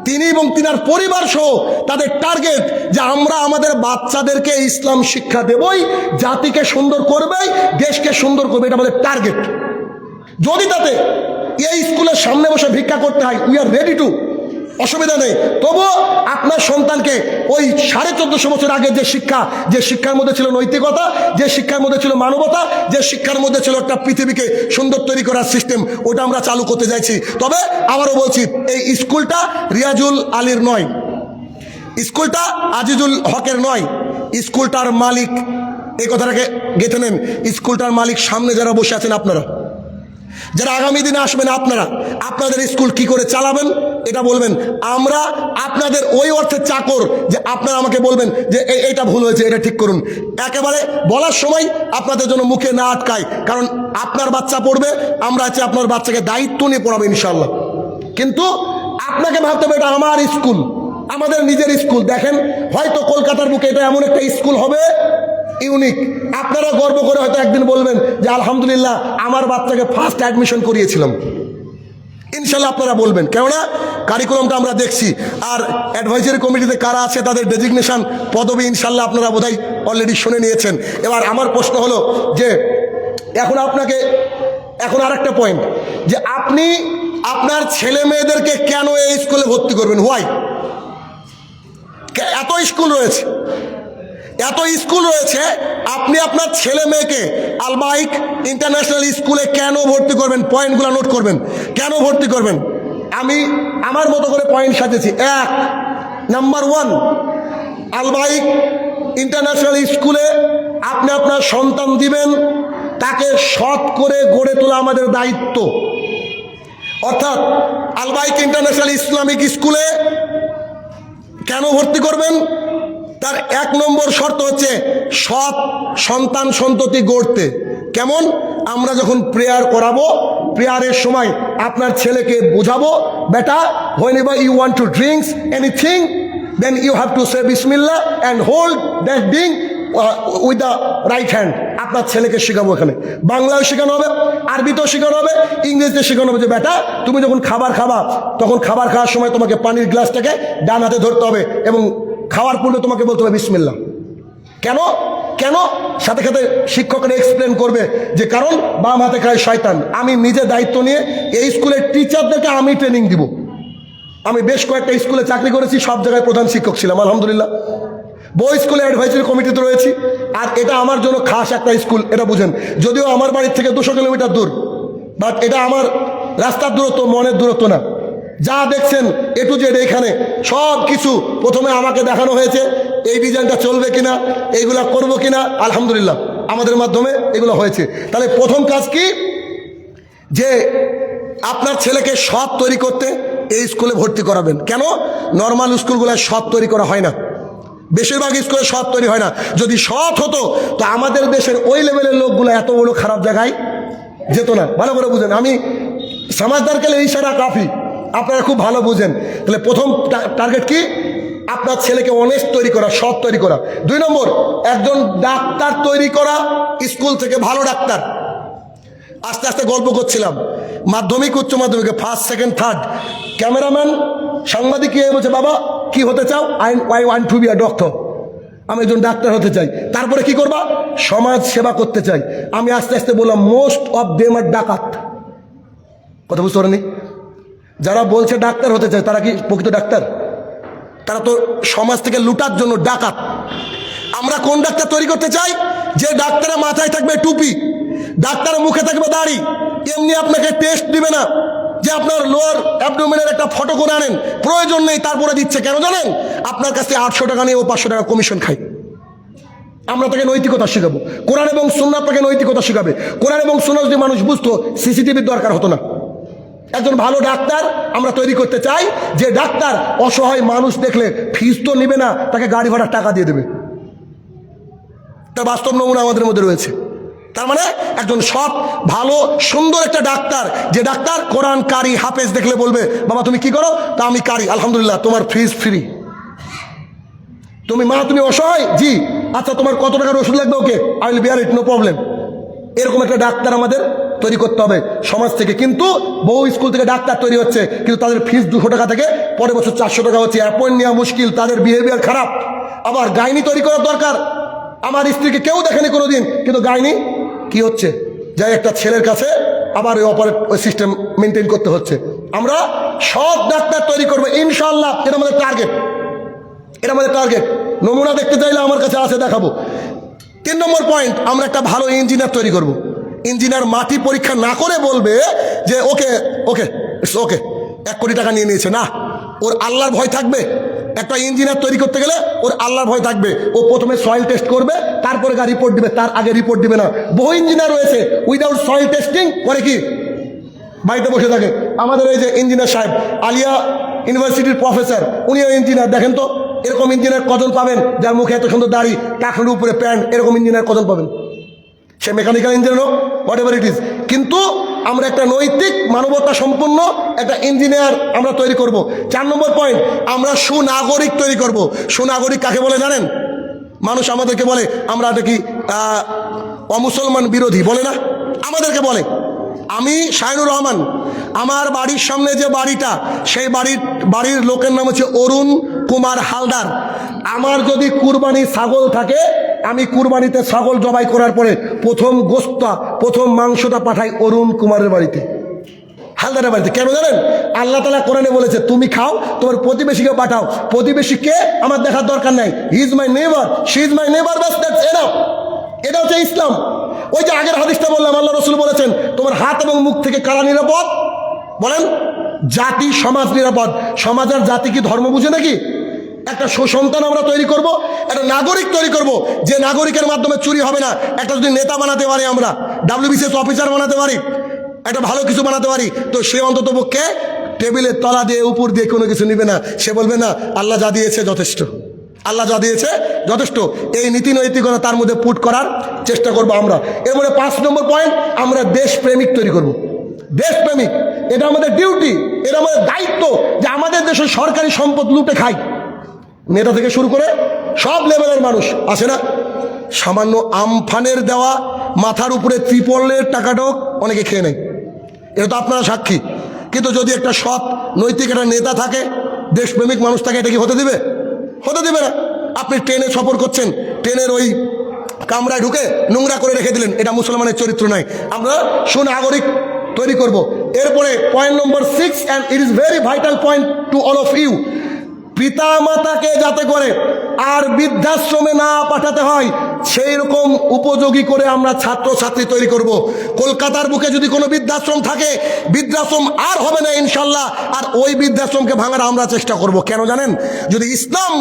তিনি এবং তিনার পরিবার সহ তাদের টার্গেট যে আমরা আমাদের বাচ্চাদেরকে ইসলাম শিক্ষা দেবই, জাতিকে সুন্দর করবেই, দেশকে সুন্দর করবে। এটা আমাদের টার্গেট। যদি তাতে এই স্কুলের সামনে বসে ভিক্ষা করতে হয়, উই আর রেডি টু, অসুবিধা নেই। তবুও আপনার সন্তানকে ওই 1450 বছর আগে যে শিক্ষা, যে শিক্ষার মধ্যে ছিল নৈতিকতা, যে শিক্ষার মধ্যে ছিল মানবতা, যে শিক্ষার মধ্যে ছিল একটা পৃথিবীকে সুন্দর তৈরি করার সিস্টেম, ওটা আমরা চালু করতে চাইছি। তবে আবারও বলছি, এই স্কুলটা রিয়াজুল আলীর নয়, স্কুলটা আজিজুল হকের নয়, স্কুলটার মালিক, এই কথাটাকে গেঁথে নেন, স্কুলটার মালিক সামনে যারা বসে আছেন আপনারা, যারা আগামী দিনে আসবেন আপনারা, আপনাদের স্কুল কি করে চালাবেন এটা বলবেন। আমরা আপনাদের ওই অর্থের চাকর যে আপনারা আমাকে বলবেন যে এটা ভুল হয়েছে, এটা ঠিক করুন। একেবারে বলার সময় আপনাদের জন্য মুখে না আটকায়, কারণ আপনার বাচ্চা পড়বে, আমরা আছি আপনার বাচ্চাকে দায়িত্ব নিয়ে পড়াবো ইনশাল্লাহ। কিন্তু আপনাকে ভাবতে হবে এটা আমার স্কুল, আমাদের নিজের স্কুল। দেখেন, হয়তো কলকাতার বুকে এটা এমন একটা স্কুল হবে ইউনিক, আপনারা গর্ব করে হয়তো একদিন বলবেন যে আলহামদুলিল্লাহ আমার বাচ্চাকে ফার্স্ট অ্যাডমিশন করিয়েছিলাম। ইনশাল্লাহ আপনারা বলবেন, কেননা কারিকুলামটা আমরা দেখছি। আর অ্যাডভাইজারি কমিটিতে কারা আছে তাদের ডেজিগনেশন পদবি ইনশাল্লাহ আপনারা বোধহয় অলরেডি শুনে নিয়েছেন। এবার আমার প্রশ্ন হলো যে এখন আর একটা পয়েন্ট, যে আপনি আপনার ছেলে মেয়েদেরকে কেন এই স্কুলে ভর্তি করবেন? হোয়াই? এত স্কুল রয়েছে, আপনি আপনার ছেলে মেয়েকে আল বাইক ইন্টারন্যাশনাল স্কুলে কেন ভর্তি করবেন? পয়েন্টগুলো নোট করবেন, কেন ভর্তি করবেন। আমি আমার মতো করে পয়েন্ট সাজেছি। 1 নাম্বার 1, আল বাইক ইন্টারন্যাশনাল স্কুলে আপনি আপনার সন্তান দিবেন, তাকে সৎ করে গড়ে তোলা আমাদের দায়িত্ব। অর্থাৎ আল বাইক ইন্টারন্যাশনাল ইসলামিক স্কুলে কেন ভর্তি করবেন? তার 1 নম্বর শর্ত হচ্ছে সৎ সন্তান সন্ততি গড়তে। কেমন? আমরা যখন প্রেয়ার করাবো, প্রেয়ারের সময় আপনার ছেলেকে বোঝাবো, বেটা whenever you want to drink anything then you have to say bismillah and hold that drink with the right hand। আপনার ছেলেকে শেখাবো, এখানে বাংলাও শেখানো হবে, আরবিতেও শেখানো হবে, ইংরেজিতে শেখানো হবে যে বেটা তুমি যখন খাবার খাবা তখন খাবার খাওয়ার সময় তোমাকে পানির গ্লাসটাকে ডান হাতে ধরতে হবে এবং খাওয়ার পূর্বে তোমাকে বলতে হবে বিসমিল্লাহ। কেন? সাথে সাথে শিক্ষকরা এক্সপ্লেন করবে যে কারণ বাম হাতে খায় শয়তান। আমি নিজে দায়িত্ব নিয়ে এই স্কুলের টিচারদেরকে আমি ট্রেনিং দিব। আমি বেশ কয়েকটা স্কুলে চাকরি করেছি, সব জায়গায় প্রধান শিক্ষক ছিলাম আলহামদুলিল্লাহ। বই স্কুলে অ্যাডভাইজারি কমিটিতে রয়েছি। আর এটা আমার জন্য খাস একটা স্কুল, এটা বুঝেন। যদিও আমার বাড়ির থেকে 200 কিলোমিটার দূর, বাট এটা আমার রাস্তার দূরত্ব, মনের দূরত্ব না। যা দেখছেন এ টু জেড এখানে সব কিছু প্রথমে আমাকে দেখানো হয়েছে, এই ডিজাইনটা চলবে কিনা, এইগুলা করবো কিনা। আলহামদুলিল্লাহ আমাদের মাধ্যমে এগুলো হয়েছে। তাহলে প্রথম কাজ কি? যে আপনার ছেলেকে সৎ তৈরি করতে এই স্কুলে ভর্তি করাবেন। কেন? নর্মাল স্কুলগুলো সৎ তৈরি করা হয় না, বেশিরভাগ স্কুলে সৎ তৈরি হয় না। যদি সৎ হতো তো আমাদের দেশের ওই লেভেলের লোকগুলো এত বড় খারাপ জায়গায় যেত না। ভালো করে বুঝেন, আমি সমাজদারকে ইশারা কাফি, আপনারা খুব ভালো বুঝেন। তাহলে প্রথম টার্গেট কি? আপনার ছেলেকে অনেস্ট তৈরি করা, সৎ তৈরি করা। 2 নম্বর, একজন ডাক্তার তৈরি করা, স্কুল থেকে ভালো ডাক্তার। আস্তে আস্তে গল্প করছিলাম, মাধ্যমিক উচ্চ মাধ্যমিকে ফার্স্ট সেকেন্ড থার্ড, ক্যামেরাম্যান সাংবাদিক বলছে, বাবা কি হতে চাও? I want to be a doctor, আমি একজন ডাক্তার হতে চাই। তারপরে কি করবা? সমাজ সেবা করতে চাই। আমি আস্তে আস্তে বললাম, মোস্ট অফ দেম আর ডাকাত। কথা বুঝতে পারেনি? যারা বলছে ডাক্তার হতে চায় তারা কি প্রকৃত ডাক্তার? তারা তো সমাজ থেকে লুটার জন্য ডাকাত। আমরা কোন ডাক্তার তৈরি করতে চাই? যে ডাক্তারের মাথায় থাকবে টুপি, ডাক্তারের মুখে থাকবে দাড়ি, এমনি আপনাকে টেস্ট দিবে না যে আপনার লোয়ার অ্যাবডোমেনের একটা ফটো করে আনেন, প্রয়োজন নেই, তারপরে দিচ্ছে। কেন জানেন? আপনার কাছে 800 টাকা নিয়ে ও 500 টাকা কমিশন খায়। আমরা তাকে নৈতিকতা শেখাবো, কোরআন এবং সুন্নাহ তাকে নৈতিকতা শেখাবে। কোরআন এবং সুন্নাহ যদি মানুষ বুঝতো, সিসিটিভির দরকার হতো না। একজন ভালো ডাক্তার আমরা তৈরি করতে চাই, যে ডাক্তার অসহায় মানুষ দেখলে ফিস তো নেবে না, তাকে গাড়ি ভাড়ার টাকা দিয়ে দেবে। তার বাস্তব নমুনা আমাদের মধ্যে রয়েছে। তার মানে একজন সৎ, ভালো, সুন্দর একটা ডাক্তার, যে ডাক্তার কোরআন কারি, হাফেজ দেখলে বলবে, বাবা তুমি কি করো? তা আমি কারি, আলহামদুলিল্লাহ, তোমার ফিস ফ্রি। তুমি তুমি অসহায়, জি আচ্ছা, তোমার কত টাকার ওষুধ লাগবে? Okay, I will bear it, no problem. এরকম একটা ডাক্তার আমাদের তৈরি করতে হবে সমাজ থেকে। কিন্তু বহু স্কুল থেকে ডাক্তার তৈরি হচ্ছে, কিন্তু তাদের ফিস 200 টাকা থেকে পরের বছর 400 টাকা হচ্ছে। অ্যাপয়েন্ট নেওয়া মুশকিল, তাদের বিহেভিয়ার খারাপ। আবার গাইনি তৈরি করার দরকার। আমার স্ত্রীকে কেউ দেখেনি কোনোদিন, কিন্তু গাইনি কি হচ্ছে, যাই একটা ছেলের কাছে আবার ওই সিস্টেম মেনটেন করতে হচ্ছে। আমরা সব ডাক্তার তৈরি করবো ইনশাআল্লাহ, এটা আমাদের টার্গেট, এটা আমাদের টার্গেট। নমুনা দেখতে চাইলে আমার কাছে আছে, দেখাবো। 3 নম্বর পয়েন্ট, আমরা একটা ভালো ইঞ্জিনিয়ার তৈরি করব। ইঞ্জিনিয়ার মাটি পরীক্ষা না করে বলবে যে ওকে ওকে ইটস ওকে, 1 কোটি টাকা নিয়ে নিয়েছে, না, ওর আল্লাহর ভয় থাকবে। একটা ইঞ্জিনিয়ার তৈরি করতে গেলে ওর আল্লাহর ভয় থাকবে। ও প্রথমে সয়েল টেস্ট করবে, তারপরে রিপোর্ট দিবে, তার আগে রিপোর্ট দিবে না। বহু ইঞ্জিনিয়ার রয়েছে উইদাউট সয়েল টেস্টিং করে কি বাড়িতে বসে থাকে। আমাদের এই যে ইঞ্জিনিয়ার সাহেব, আলিয়া ইউনিভার্সিটির প্রফেসর, উনিও ইঞ্জিনিয়ার। দেখেন তো এরকম ইঞ্জিনিয়ার কজন পাবেন, যার মুখে এত সুন্দর দাড়ি, টাকার উপরে প্যান্ট, এরকম ইঞ্জিনিয়ার কজন পাবেন? সে মেকানিক্যাল ইঞ্জিনিয়ার হোক, হোয়াট এভার ইট ইজ। কিন্তু আমরা একটা নৈতিক, মানবতা সম্পন্ন একটা ইঞ্জিনিয়ার আমরা তৈরি করব। 4 নম্বর পয়েন্ট, আমরা সুনাগরিক তৈরি করব। সুনাগরিক কাকে বলে জানেন? মানুষ আমাদেরকে বলে আমরা এটা কি অমুসলমান বিরোধী, বলে না? আমাদেরকে বলে। আমি শাহিনুর রহমান, আমার বাড়ির সামনে যে বাড়িটা, সেই বাড়ির লোকের নাম হচ্ছে অরুণ কুমার হালদার। আমার যদি কুরবানি ছাগল থাকে, আমি কুরবানিতে ছাগল জবাই করার পরে প্রথম গোশতটা, প্রথম মাংসটা পাঠাই অরুণ কুমারের বাড়িতে, হালদারের বাড়িতে। কেন জানেন? আল্লাহ তাআলা কোরআনে বলেছে, তুমি খাও, তোমার প্রতিবেশীকে পাঠাও। প্রতিবেশীকে আমার দেখার দরকার নাই, he is my neighbour, she is my neighbour, bus that's enough. এটা হচ্ছে ইসলাম। ওই যে আগের হাদিসটা বললাম, আল্লাহ রসুল বলেছেন, তোমার হাত এবং মুখ থেকে কারা নিরাপদ? বলেন, জাতি, সমাজ নিরাপদ। সমাজ আর জাতি কি ধর্ম বুঝে নাকি? একটা সুসন্তান আমরা তৈরি করব, একটা নাগরিক তৈরি করব, যে নাগরিকের মাধ্যমে চুরি হবে না। একটা যদি নেতা বানাতে পারি, আমরা WBCS অফিসার বানাতে পারি, একটা ভালো কিছু বানাতে পারি, তো সে অন্তত পক্ষে টেবিলের তলা দিয়ে, উপর দিয়ে কোনো কিছু নিবে না। সে বলবে না, আল্লাহ যা দিয়েছে যথেষ্ট, আল্লাহ যা দিয়েছে যথেষ্ট। এই নীতি নৈতিকতা তার মধ্যে পুট করার চেষ্টা করব আমরা। এর মধ্যে 5 নম্বর পয়েন্ট, আমরা দেশপ্রেমিক তৈরি করব। দেশপ্রেমিক, এটা আমাদের ডিউটি, এটা আমাদের দায়িত্ব, যে আমাদের দেশের সরকারি সম্পদ লুটে খাই। নেতা থেকে শুরু করে সব লেভেলের মানুষ আছে না, সামান্য আমফানের দেওয়া মাথার উপরে ত্রিপলের টাকাটাও অনেকে খেয়ে নেয়, এটা তো আপনারা সাক্ষী। কিন্তু যদি একটা সৎ নৈতিক একটা নেতা থাকে, দেশপ্রেমিক মানুষ থাকে, এটা কি হতে দিবে? হতে দিবে না। আপনি ট্রেনে সফর করছেন, ট্রেনের ওই কামরায় ঢুকে নোংরা করে রেখে দিলেন, এটা মুসলমানের চরিত্র নয়। আমরা সুনাগরিক তৈরি করব। এরপরে point number 6, and it is very vital point to all of you, পিতা মাতাকে যাতে করে আর বৃদ্ধাশ্রমে না পাঠাতে হয়, সেই রকম উপযোগী করে আমরা ছাত্রছাত্রী তৈরি করব। কলকাতার বুকে যদি কোনো বৃদ্ধাশ্রম থাকে, বৃদ্ধাশ্রম আর হবে না ইনশাল্লাহ। আর ওই বৃদ্ধাশ্রমকে ভাঙার আমরা চেষ্টা করব। কেন জানেন? যদি ইসলাম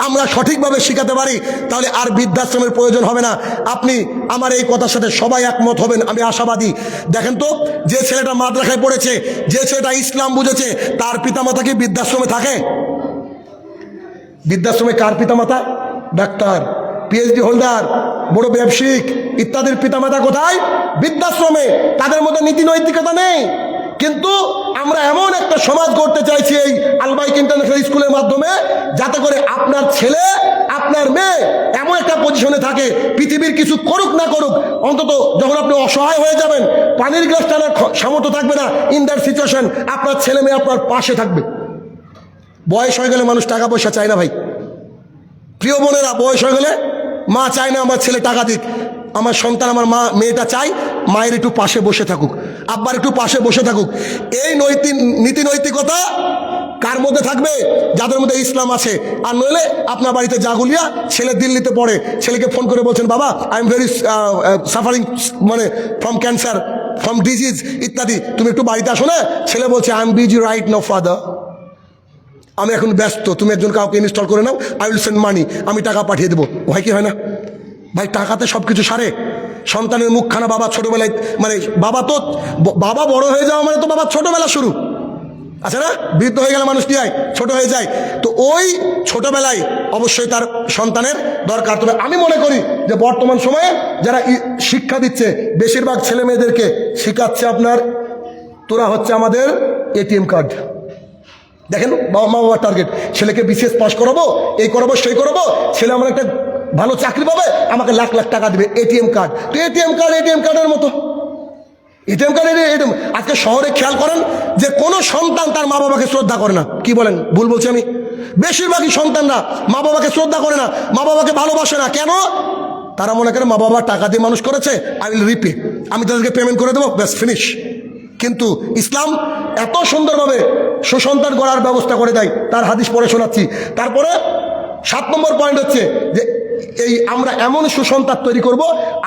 আমরা সঠিকভাবে শেখাতে পারি, তাহলে আর বৃদ্ধাশ্রমের প্রয়োজন হবে না। আপনি আমার এই কথার সাথে সবাই একমত হবেন, আমি আশাবাদী। দেখেন তো, যে ছেলেটা মাদ্রাসায় পড়েছে, যে ছেলেটা ইসলাম বুঝেছে, তার পিতামাতা কি বৃদ্ধাশ্রমে থাকে? বৃদ্ধাশ্রমে কার পিতামাতা? ডাক্তার, PhD হোল্ডার, বড় ব্যবসায়িক ইত্যাদির পিতামাতা কোথায়? বৃদ্ধাশ্রমে। তাদের মধ্যে নীতি নৈতিকতা নেই। কিন্তু আমরা এমন একটা সমাজ গড়তে চাইছি এই আলবাইক ইন্টারন্যাশনাল স্কুলের মাধ্যমে, যাতে করে আপনার ছেলে আপনার মেয়ে এমন একটা পজিশনে থাকে, পৃথিবীর কিছু করুক না করুক, অন্তত যখন আপনি অসহায় হয়ে যাবেন, পানির গ্লাস টানার সামর্থ্য থাকবে না, ইন দ্যাট সিচুয়েশন আপনার ছেলে মেয়ে আপনার পাশে থাকবে। বয়স হয়ে গেলে মানুষ টাকা পয়সা চায় না ভাই। প্রিয় বোনেরা, বয়স হয়ে গেলে মা চায় না আমার ছেলে টাকা দিক, আমার সন্তান, আমার মেয়েটা চাই মায়ের একটু পাশে বসে থাকুক, আব্বার একটু পাশে বসে থাকুক। এই নীতি নৈতিকতা কার মধ্যে থাকবে? যাদের মধ্যে ইসলাম আছে। আর নইলে আপনার বাড়িতে জাগুলিয়া, ছেলে দিল্লিতে পড়ে, ছেলেকে ফোন করে বলছেন, বাবা আই এম ভেরি সাফারিং, মানে ফ্রম ক্যান্সার, ফ্রম ডিজিজ ইত্যাদি, তুমি একটু বাড়িতে আসো না। ছেলে বলছে I am busy right now father, আমি এখন ব্যস্ত, তুমি একজন কাউকে ইনস্টল করে নাও, আই উইল সেন্ড মানি, আমি টাকা পাঠিয়ে দেবো। হয় কি হয় না ভাই? টাকাতে সব কিছু সারে। সন্তানের মুখখানা বাবা ছোটবেলায়, মানে বাবা বড় হয়ে যাওয়া মানে তো বাবা ছোটবেলা শুরু আছে না? বৃদ্ধ হয়ে গেলে মানুষ কি হয়? ছোট হয়ে যায়। তো ওই ছোটবেলায় অবশ্যই তার সন্তানের দরকার। তবে আমি মনে করি যে বর্তমান সময়ে যারা শিক্ষা দিচ্ছে, বেশিরভাগ ছেলে মেয়েদেরকে শিখাচ্ছে আপনার, তোরা হচ্ছে আমাদের এটিএম কার্ড। দেখেন মা বাবার টার্গেট, ছেলেকে বিসিএস পাস করাবো, এই করাবো সেই করাবো, ছেলে আমার একটা ভালো চাকরি পাবে, আমাকে লাখ লাখ টাকা দিবে, এটিএম কার্ড। তো এটিএম কার্ডের মতো এটিএম কার্ডের এটিএম। আজকে শহরে খেয়াল করেন যে কোনো সন্তান তার মা বাবাকে শ্রদ্ধা করে না। কি বলেন? ভুল বলছি আমি? বেশিরভাগই সন্তানরা মা বাবাকে শ্রদ্ধা করে না, মা বাবাকে ভালোবাসে না। কেন? তারা মনে করে মা বাবা টাকা দিয়ে মানুষ করেছে, আই উইল রিপে, আমি তাদেরকে পেমেন্ট করে দেবো, ব্যাস ফিনিশ। কিন্তু ইসলাম এত সুন্দরভাবে সুসন্তান গড়ার ব্যবস্থা করে দেয়, তার হাদিস পড়ে শোনাচ্ছি। তারপরে 7 নম্বর পয়েন্ট হচ্ছে যে এই আমরা এমন সুসন্তান তৈরি করব,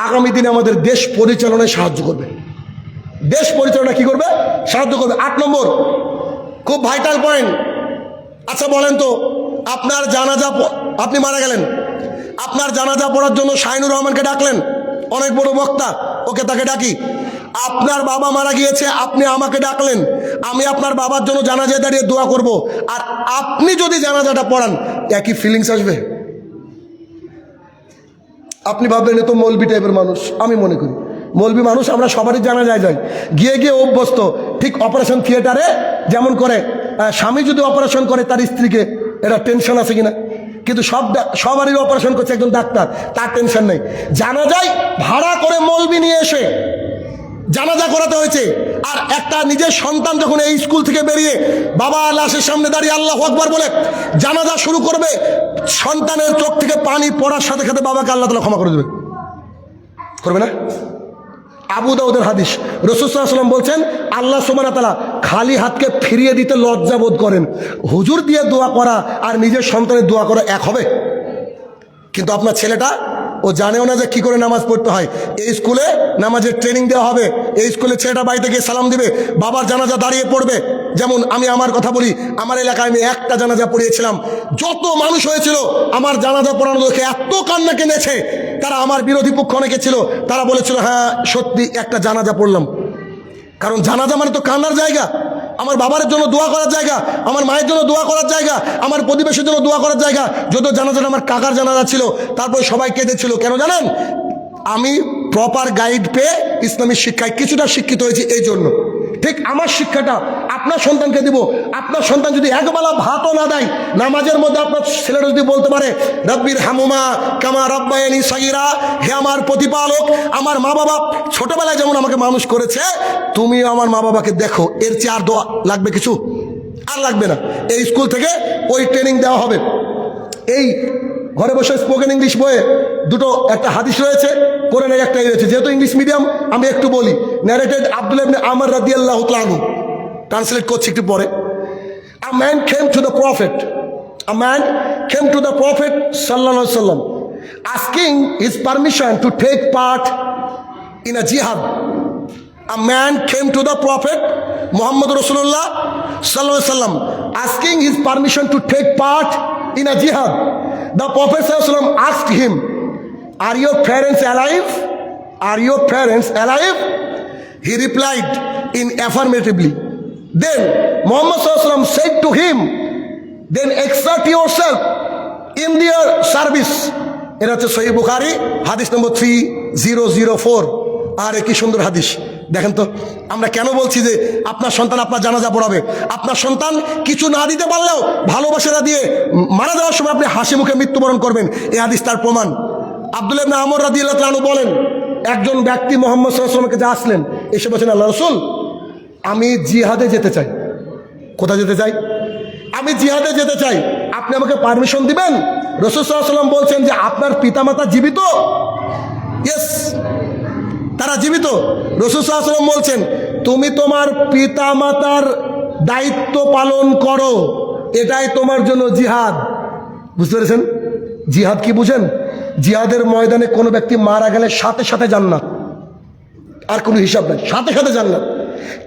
আগামী দিনে আমাদের দেশ পরিচালনায় সাহায্য করবে। দেশ পরিচালনা কি করবে? সাহায্য করবে। 8 নম্বর খুব ভাইটাল পয়েন্ট। আচ্ছা বলেন তো, আপনার জানাজা, আপনি মারা গেলেন, আপনার জানাজা পড়ার জন্য শাহিনুর রহমানকে ডাকলেন, অনেক বড় বক্তা, ওকে তাকে ডাকি। আপনার বাবা মারা গিয়েছে, আপনি আমাকে ডাকলেন, আমি আপনার বাবার জন্য জানাজায় দাঁড়িয়ে দোয়া করব। আর আপনি যদি জানাজাটা পড়ান, একই ফিলিংস আসবে? আপনি ভাববেন এ তো মৌলবি টাইপের মানুষ। আমি মনে করি মৌলবি মানুষ আমরা সবারই জানাজায় যাই, গিয়ে অভ্যস্ত। ঠিক অপারেশন থিয়েটারে যেমন করে, স্বামী যদি অপারেশন করে তার স্ত্রীকে, এটা টেনশন আছে কিনা? কিন্তু সবারই অপারেশন করছে একজন ডাক্তার, তার টেনশন নেই। জানাজায় ভাড়া করে মৌলবি নিয়ে এসে জানাজা করাতে হয়েছে। আর একটা নিজের সন্তান যখন এই স্কুল থেকে বেরিয়ে বাবা লাশের সামনে দাঁড়িয়ে আল্লাহু আকবার বলে জানাজা শুরু করবে, সন্তানের চোখ থেকে পানি পড়ার সাথে সাথে বাবাকে আল্লাহ তাআলা ক্ষমা করে দেবে। করবে না? আবু দাউদের হাদিস, রাসূল সাল্লাল্লাহু আলাইহি ওয়াসাল্লাম বলছেন, আল্লাহ সুবহানাহু ওয়া তাআলা খালি হাতকে ফিরিয়ে দিতে লজ্জা বোধ করেন। হুজুর দিয়ে দোয়া করা আর নিজের সন্তানের দোয়া করা এক হবে? কিন্তু আপনার ছেলেটা ও জানেও না যে কী করে নামাজ পড়তে হয়। এই স্কুলে নামাজের ট্রেনিং দেওয়া হবে, এই স্কুলে ছেলেটা বাড়িতে গিয়ে সালাম দিবে, বাবার জানাজা দাঁড়িয়ে পড়বে। যেমন আমি আমার কথা বলি, আমার এলাকায় আমি একটা জানাজা পড়িয়েছিলাম, যত মানুষ হয়েছিল আমার জানাজা পড়ানো দেখে এত কান্না কেঁদেছে। তারা আমার বিরোধী পক্ষ অনেকে ছিল, তারা বলেছিল হ্যাঁ সত্যি একটা জানাজা পড়লাম। কারণ জানাজা মানে তো কান্নার জায়গা, আমার বাবার জন্য দোয়া করার জায়গা, আমার মায়ের জন্য দোয়া করার জায়গা, আমার প্রতিবেশীর জন্য দোয়া করার জায়গা। যদিও জানাজাটা আমার কাকার জানাজা ছিল, তারপরে সবাই কেঁদেছিল। কেন জানেন? আমি প্রপার গাইড পেয়ে ইসলামী শিক্ষায় কিছুটা শিক্ষিত হয়েছি, এই জন্য। ঠিক আমার শিক্ষাটা আপনার সন্তানকে দিব। আপনার সন্তান যদি একবেলা ভাতও না দেয়, নামাজের মধ্যে আপনার ছেলেরা যদি বলতে পারে রব্বির হামুমা কামা রাব্বায়ানি সাগীরা, হে আমার প্রতিপালক, আমার মা বাবা ছোটবেলায় যেমন আমাকে মানুষ করেছে, তুমিও আমার মা বাবাকে দেখো, এর চেয়ে আর দোয়া লাগবে কিছু? আর লাগবে না। এই স্কুল থেকে ওই ট্রেনিং দেওয়া হবে। এই ঘরে বসে স্পোকেন ইংলিশ বইয়ে দুটো, একটা হাদিস রয়েছে, কোরআনের একটাই রয়েছে। যেহেতু ইংলিশ মিডিয়াম আমি একটু বলি। ন্যারেটেড আব্দুল্লাহ ইবনে আমর রাদিয়াল্লাহু তাআলা আনহু, ট্রান্সলেট করছি একটু পরে। A man came to the prophet sallallahu alaihi wasallam asking his permission to take part in a jihad. A man came to the prophet Muhammad Rasulullah sallallahu alaihi wasallam asking his permission to take part in a jihad. The Prophet sallallahu alaihi wasallam asked him, are your parents alive? Are your parents alive? He replied in affirmatively. Then Muhammad sallallahu alaihi wasallam said to him, then exert yourself in their service এটা হচ্ছে সহিহ বুখারী হাদিস নম্বর 3004। আর কি সুন্দর হাদিস দেখেন তো। আমরা কেন বলছি যে আপনার সন্তান আপনার জানাজা পড়াবে? আপনার সন্তান কিছু না দিতে পারলেও ভালোবাসাটা দিয়ে মারা যাওয়ার সময় আপনি হাসি মুখে মৃত্যুবরণ করবেন, এই হাদিস তার প্রমাণ। আব্দুল্লাহ ইবনে আমর রাদিয়াল্লাহু তাআলা বলেন, একজন ব্যক্তি মুহাম্মদ সাল্লাল্লাহু আলাইহি ওয়াসাল্লামের কাছে আসলেন, এসে বলেছেন, আল্লাহ রাসূল, আমি জিহাদে যেতে চাই। কোথায় যেতে চাই? আমি জিহাদে যেতে চাই, আপনি আমাকে পারমিশন দিবেন? রাসূল সাল্লাল্লাহু আলাইহি ওয়াসাল্লাম বলছেন যে আপনার পিতামাতা জীবিত? ইয়েস, তারা জীবিত। রাসূল সাল্লাল্লাহু আলাইহি ওয়াসাল্লাম বলছেন, তুমি তোমার পিতামাতার দায়িত্ব পালন করো, এটাই তোমার জন্য জিহাদ। বুঝতে পেরেছেন জিহাদ কি? বুঝেন, জিহাদের ময়দানে কোনো ব্যক্তি মারা গেলে সাথে সাথে জান্নাত, আর কোনো হিসাব নাই, সাথে সাথে জান্নাত।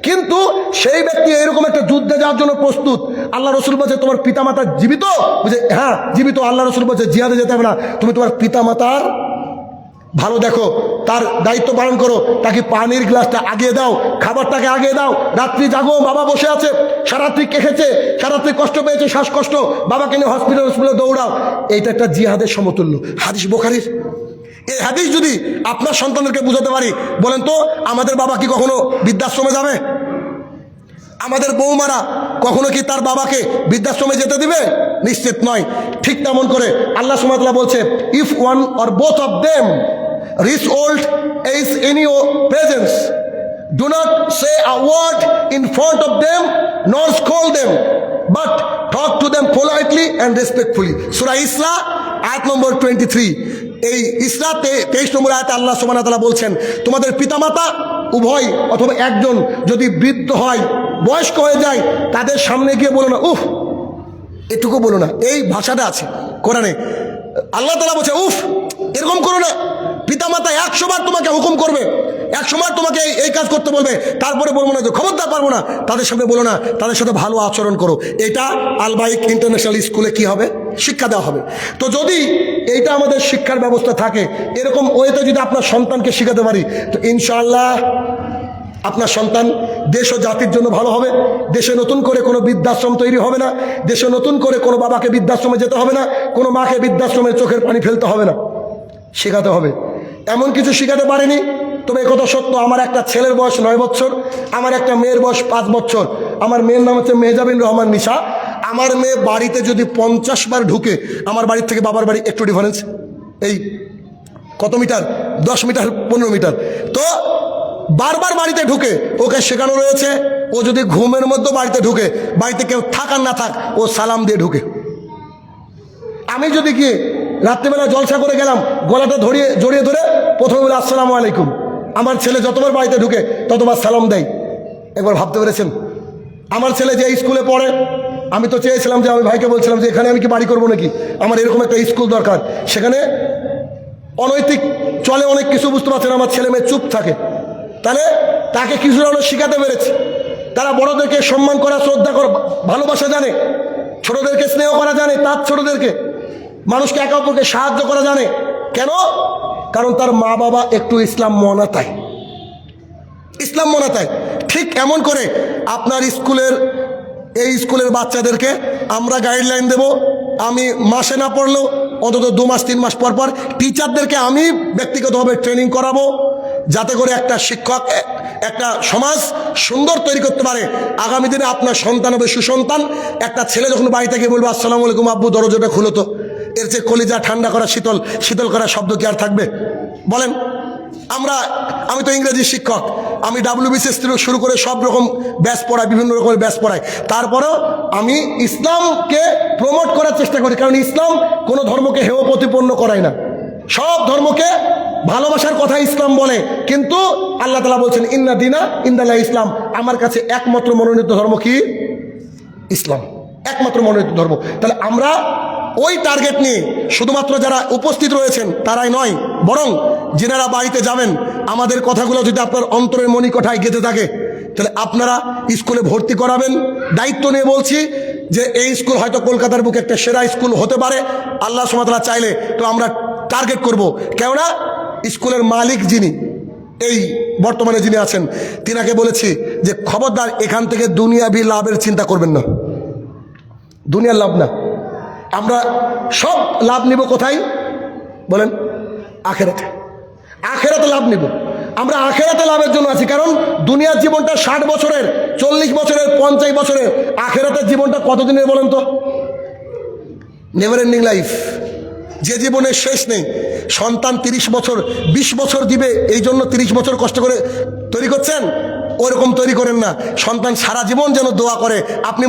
কিন্তু সেই ব্যক্তি এরকম একটা যুদ্ধে যাওয়ার জন্য প্রস্তুত, আল্লাহ রসুল বলছে তোমার পিতামাতা জীবিত? বুঝে হ্যাঁ জীবিত। আল্লাহ রসুল বলছে জিহাদে যেতে হবে না, তুমি তোমার পিতামাতার ভালো দেখো, তার দায়িত্ব পালন করো, তাকে পানির গ্লাসটা আগিয়ে দাও, খাবারটাকে আগিয়ে দাও। রাত্রি জাগো, বাবা বসে আছে, সারাত্রি কেঁদেছে, সারাত্রি কষ্ট পেয়েছে, শ্বাসকষ্ট, বাবাকে নিয়ে হসপিটালে দৌড়াও। এইটা একটা জিহাদের সমতুল্য। হাদিস বুখারীর। এই হাদিস যদি আপনার সন্তানদেরকে বুঝাতে পারি, বলেন তো আমাদের বাবা কি কখনো বৃদ্ধাশ্রমে যাবে? আমাদের বৌমারা কখনো কি তার বাবাকে বৃদ্ধাশ্রমে যেতে দিবে? নিশ্চিত নয়। ঠিক তেমন করে আল্লাহ সুবহানাহু ওয়া তাআলা বলছে, if one or both of them reach old age in your presence, do not say a word in front of them nor scold them, but talk to them politely and respectfully. সূরা ইসরা আয়াত নম্বর 23। এই ইসরা 23 নম্বর আয়াতে আল্লাহ সুবহানাহু ওয়া তাআলা বলছেন, তোমাদের পিতামাতা উভয় অথবা একজন যদি বৃদ্ধ হয়, বয়স্ক হয়ে যায়, তাদের সামনে গিয়ে বলো না উফ, এটুকু বলো না। এই ভাষাটা আছে কোরআনে। আল্লাহ তাআলা বলছে উফ, এরকম করো না। পিতামাতা 100 বার তোমাকে হুকুম করবে, 100 বার তোমাকে এই কাজ করতে বলবে, তারপরে বলবো না যে খবরদার পারবো না। তাদের সামনে বলো না, তাদের সাথে ভালো আচরণ করো। এটা আল বাইক ইন্টারন্যাশনাল স্কুলে কি হবে? শিক্ষা দেওয়া হবে। তো যদি এইটা আমাদের শিক্ষার ব্যবস্থা থাকে, এরকম ওয়েতে যদি আপনার সন্তানকে শেখাতে পারি, তো ইনশাআল্লাহ আপনার সন্তান দেশ ও জাতির জন্য ভালো হবে। দেশে নতুন করে কোনো বৃদ্ধাশ্রম তৈরি হবে না, দেশে নতুন করে কোনো বাবাকে বৃদ্ধাশ্রমে যেতে হবে না, কোনো মাকে বৃদ্ধাশ্রমে চোখের পানি ফেলতে হবে না। শেখাতে হবে। এমন কিছু শেখাতে পারেনি, তবে একথা সত্য, আমার একটা ছেলের বয়স 9 বছর, আমার একটা মেয়ের বয়স 5 বছর। আমার মেয়ের নাম হচ্ছে মেহজাবিন রহমান নিশা। আমার মেয়ে বাড়িতে যদি 50 বার ঢুকে, আমার বাড়ির থেকে বাবার বাড়ি একটু ডিফারেন্স, এই কত মিটার, 10 মিটার 15 মিটার, তো বারবার বাড়িতে ঢুকে ওকে শেখানো রয়েছে, ও যদি ঘুমের মধ্যে বাড়িতে ঢুকে, বাড়িতে কেউ থাক আর না থাক, ও সালাম দিয়ে ঢুকে। আমি যদি গিয়ে রাত্রিবেলা জলসা করে গেলাম, গলাটা জড়িয়ে ধরে প্রথমে বলে আসসালামু আলাইকুম, আমার ছেলে যতবার বাড়িতে ঢুকে ততবার সালাম দেয়। একবার ভাবতে পেরেছেন? আমার ছেলে যে স্কুলে পড়ে, আমি তো চেয়েছিলাম যে আমি ভাইকে বলছিলাম যে এখানে আমি কি বাড়ি করবো নাকি, আমার এরকম একটা স্কুল দরকার। সেখানে অনৈতিক চলে অনেক কিছু, বুঝতে পারছেন, আমার ছেলে মেয়ে চুপ থাকে। তাহলে তাকে কিছুটা হলো শিখাতে পেরেছি। তারা বড়দেরকে সম্মান করা, শ্রদ্ধা করা, ভালোবাসা জানে, ছোটদেরকে স্নেহ করা জানে, তার ছোটদেরকে মানুষকে একে অপরকে সাহায্য করা জানে। কেন? কারণ তার মা বাবা একটু ইসলাম মনাতায়, ইসলাম মনাতায়। ঠিক এমন করে আপনার এই স্কুলের বাচ্চাদেরকে আমরা গাইডলাইন দেব। আমি মাসে না পড়লেও অন্তত 2 মাস 3 মাস পর পর টিচারদেরকে আমি ব্যক্তিগতভাবে ট্রেনিং করাবো, যাতে করে একটা শিক্ষক একটা সমাজ সুন্দর তৈরি করতে পারে। আগামী দিনে আপনার সন্তান হবে সুসন্তান। একটা ছেলে যখন বাড়িতে গিয়ে বলবো আসসালামু আলাইকুম আব্বু, দরজাটা খুলো তো, এর যে কলিজা ঠান্ডা করা, শীতল করা শব্দ কি আর থাকবে? বলেন। আমি তো ইংরেজি শিক্ষক, আমি WBCS থেকে শুরু করে সব রকম ব্যাচ পড়াই, বিভিন্ন রকমের ব্যাচ পড়াই। তারপরেও আমি ইসলামকে প্রমোট করার চেষ্টা করি, কারণ ইসলাম কোনো ধর্মকে হেয় প্রতিপন্ন করায় না, সব ধর্মকে ভালোবাসার কথা ইসলাম বলে। কিন্তু আল্লাহ তাআলা বলছেন ইন্না দিনা ইনদাল্লাহ ইসলাম, আমার কাছে একমাত্র মনোনীত ধর্ম কি? ইসলাম, একমাত্র মনোনীত ধর্ম। তাহলে আমরা ওই টার্গেট নিয়ে শুধুমাত্র যারা উপস্থিত রয়েছেন তারাই নয়, বরং যিনারা বাড়িতে যাবেন, আমাদের কথাগুলো যদি আপনার অন্তরের মণিকোঠায় গেঁথে থাকে, তাহলে আপনারা স্কুলে ভর্তি করাবেন। দায়িত্ব নিয়ে বলছি যে এই স্কুল হয়তো কলকাতার বুকে একটা সেরা স্কুল হতে পারে, আল্লাহ সুবহানাহু ওয়া তাআলা চাইলে তো আমরা টার্গেট করব। কেননা স্কুলের মালিক যিনি, এই বর্তমানে যিনি আছেন, তিনাকে বলেছি যে খবরদার এখান থেকে দুনিয়াবি লাভের চিন্তা করবেন না, দুনিয়ার লাভ না। আমরা সব লাভ নিব কোথায়? বলেন? আখেরাতে। আখেরাতে লাভ নেব আমরা, আখেরাতে লাভের জন্য আছি। কারণ দুনিয়ার জীবনটা 60 বছরের, 40 বছরের, 50 বছরের। আখেরাতের জীবনটা কতদিনের বলেন তো? নেভার এন্ডিং লাইফ, যে জীবনের শেষ নেই। সন্তান 30 বছর 20 বছর দিবে, এই জন্য 30 বছর কষ্ট করে তৈরি করছেন, ওরকম তৈরি করেন না। সন্তান সারা জীবন যেন দোয়া করে। আপনি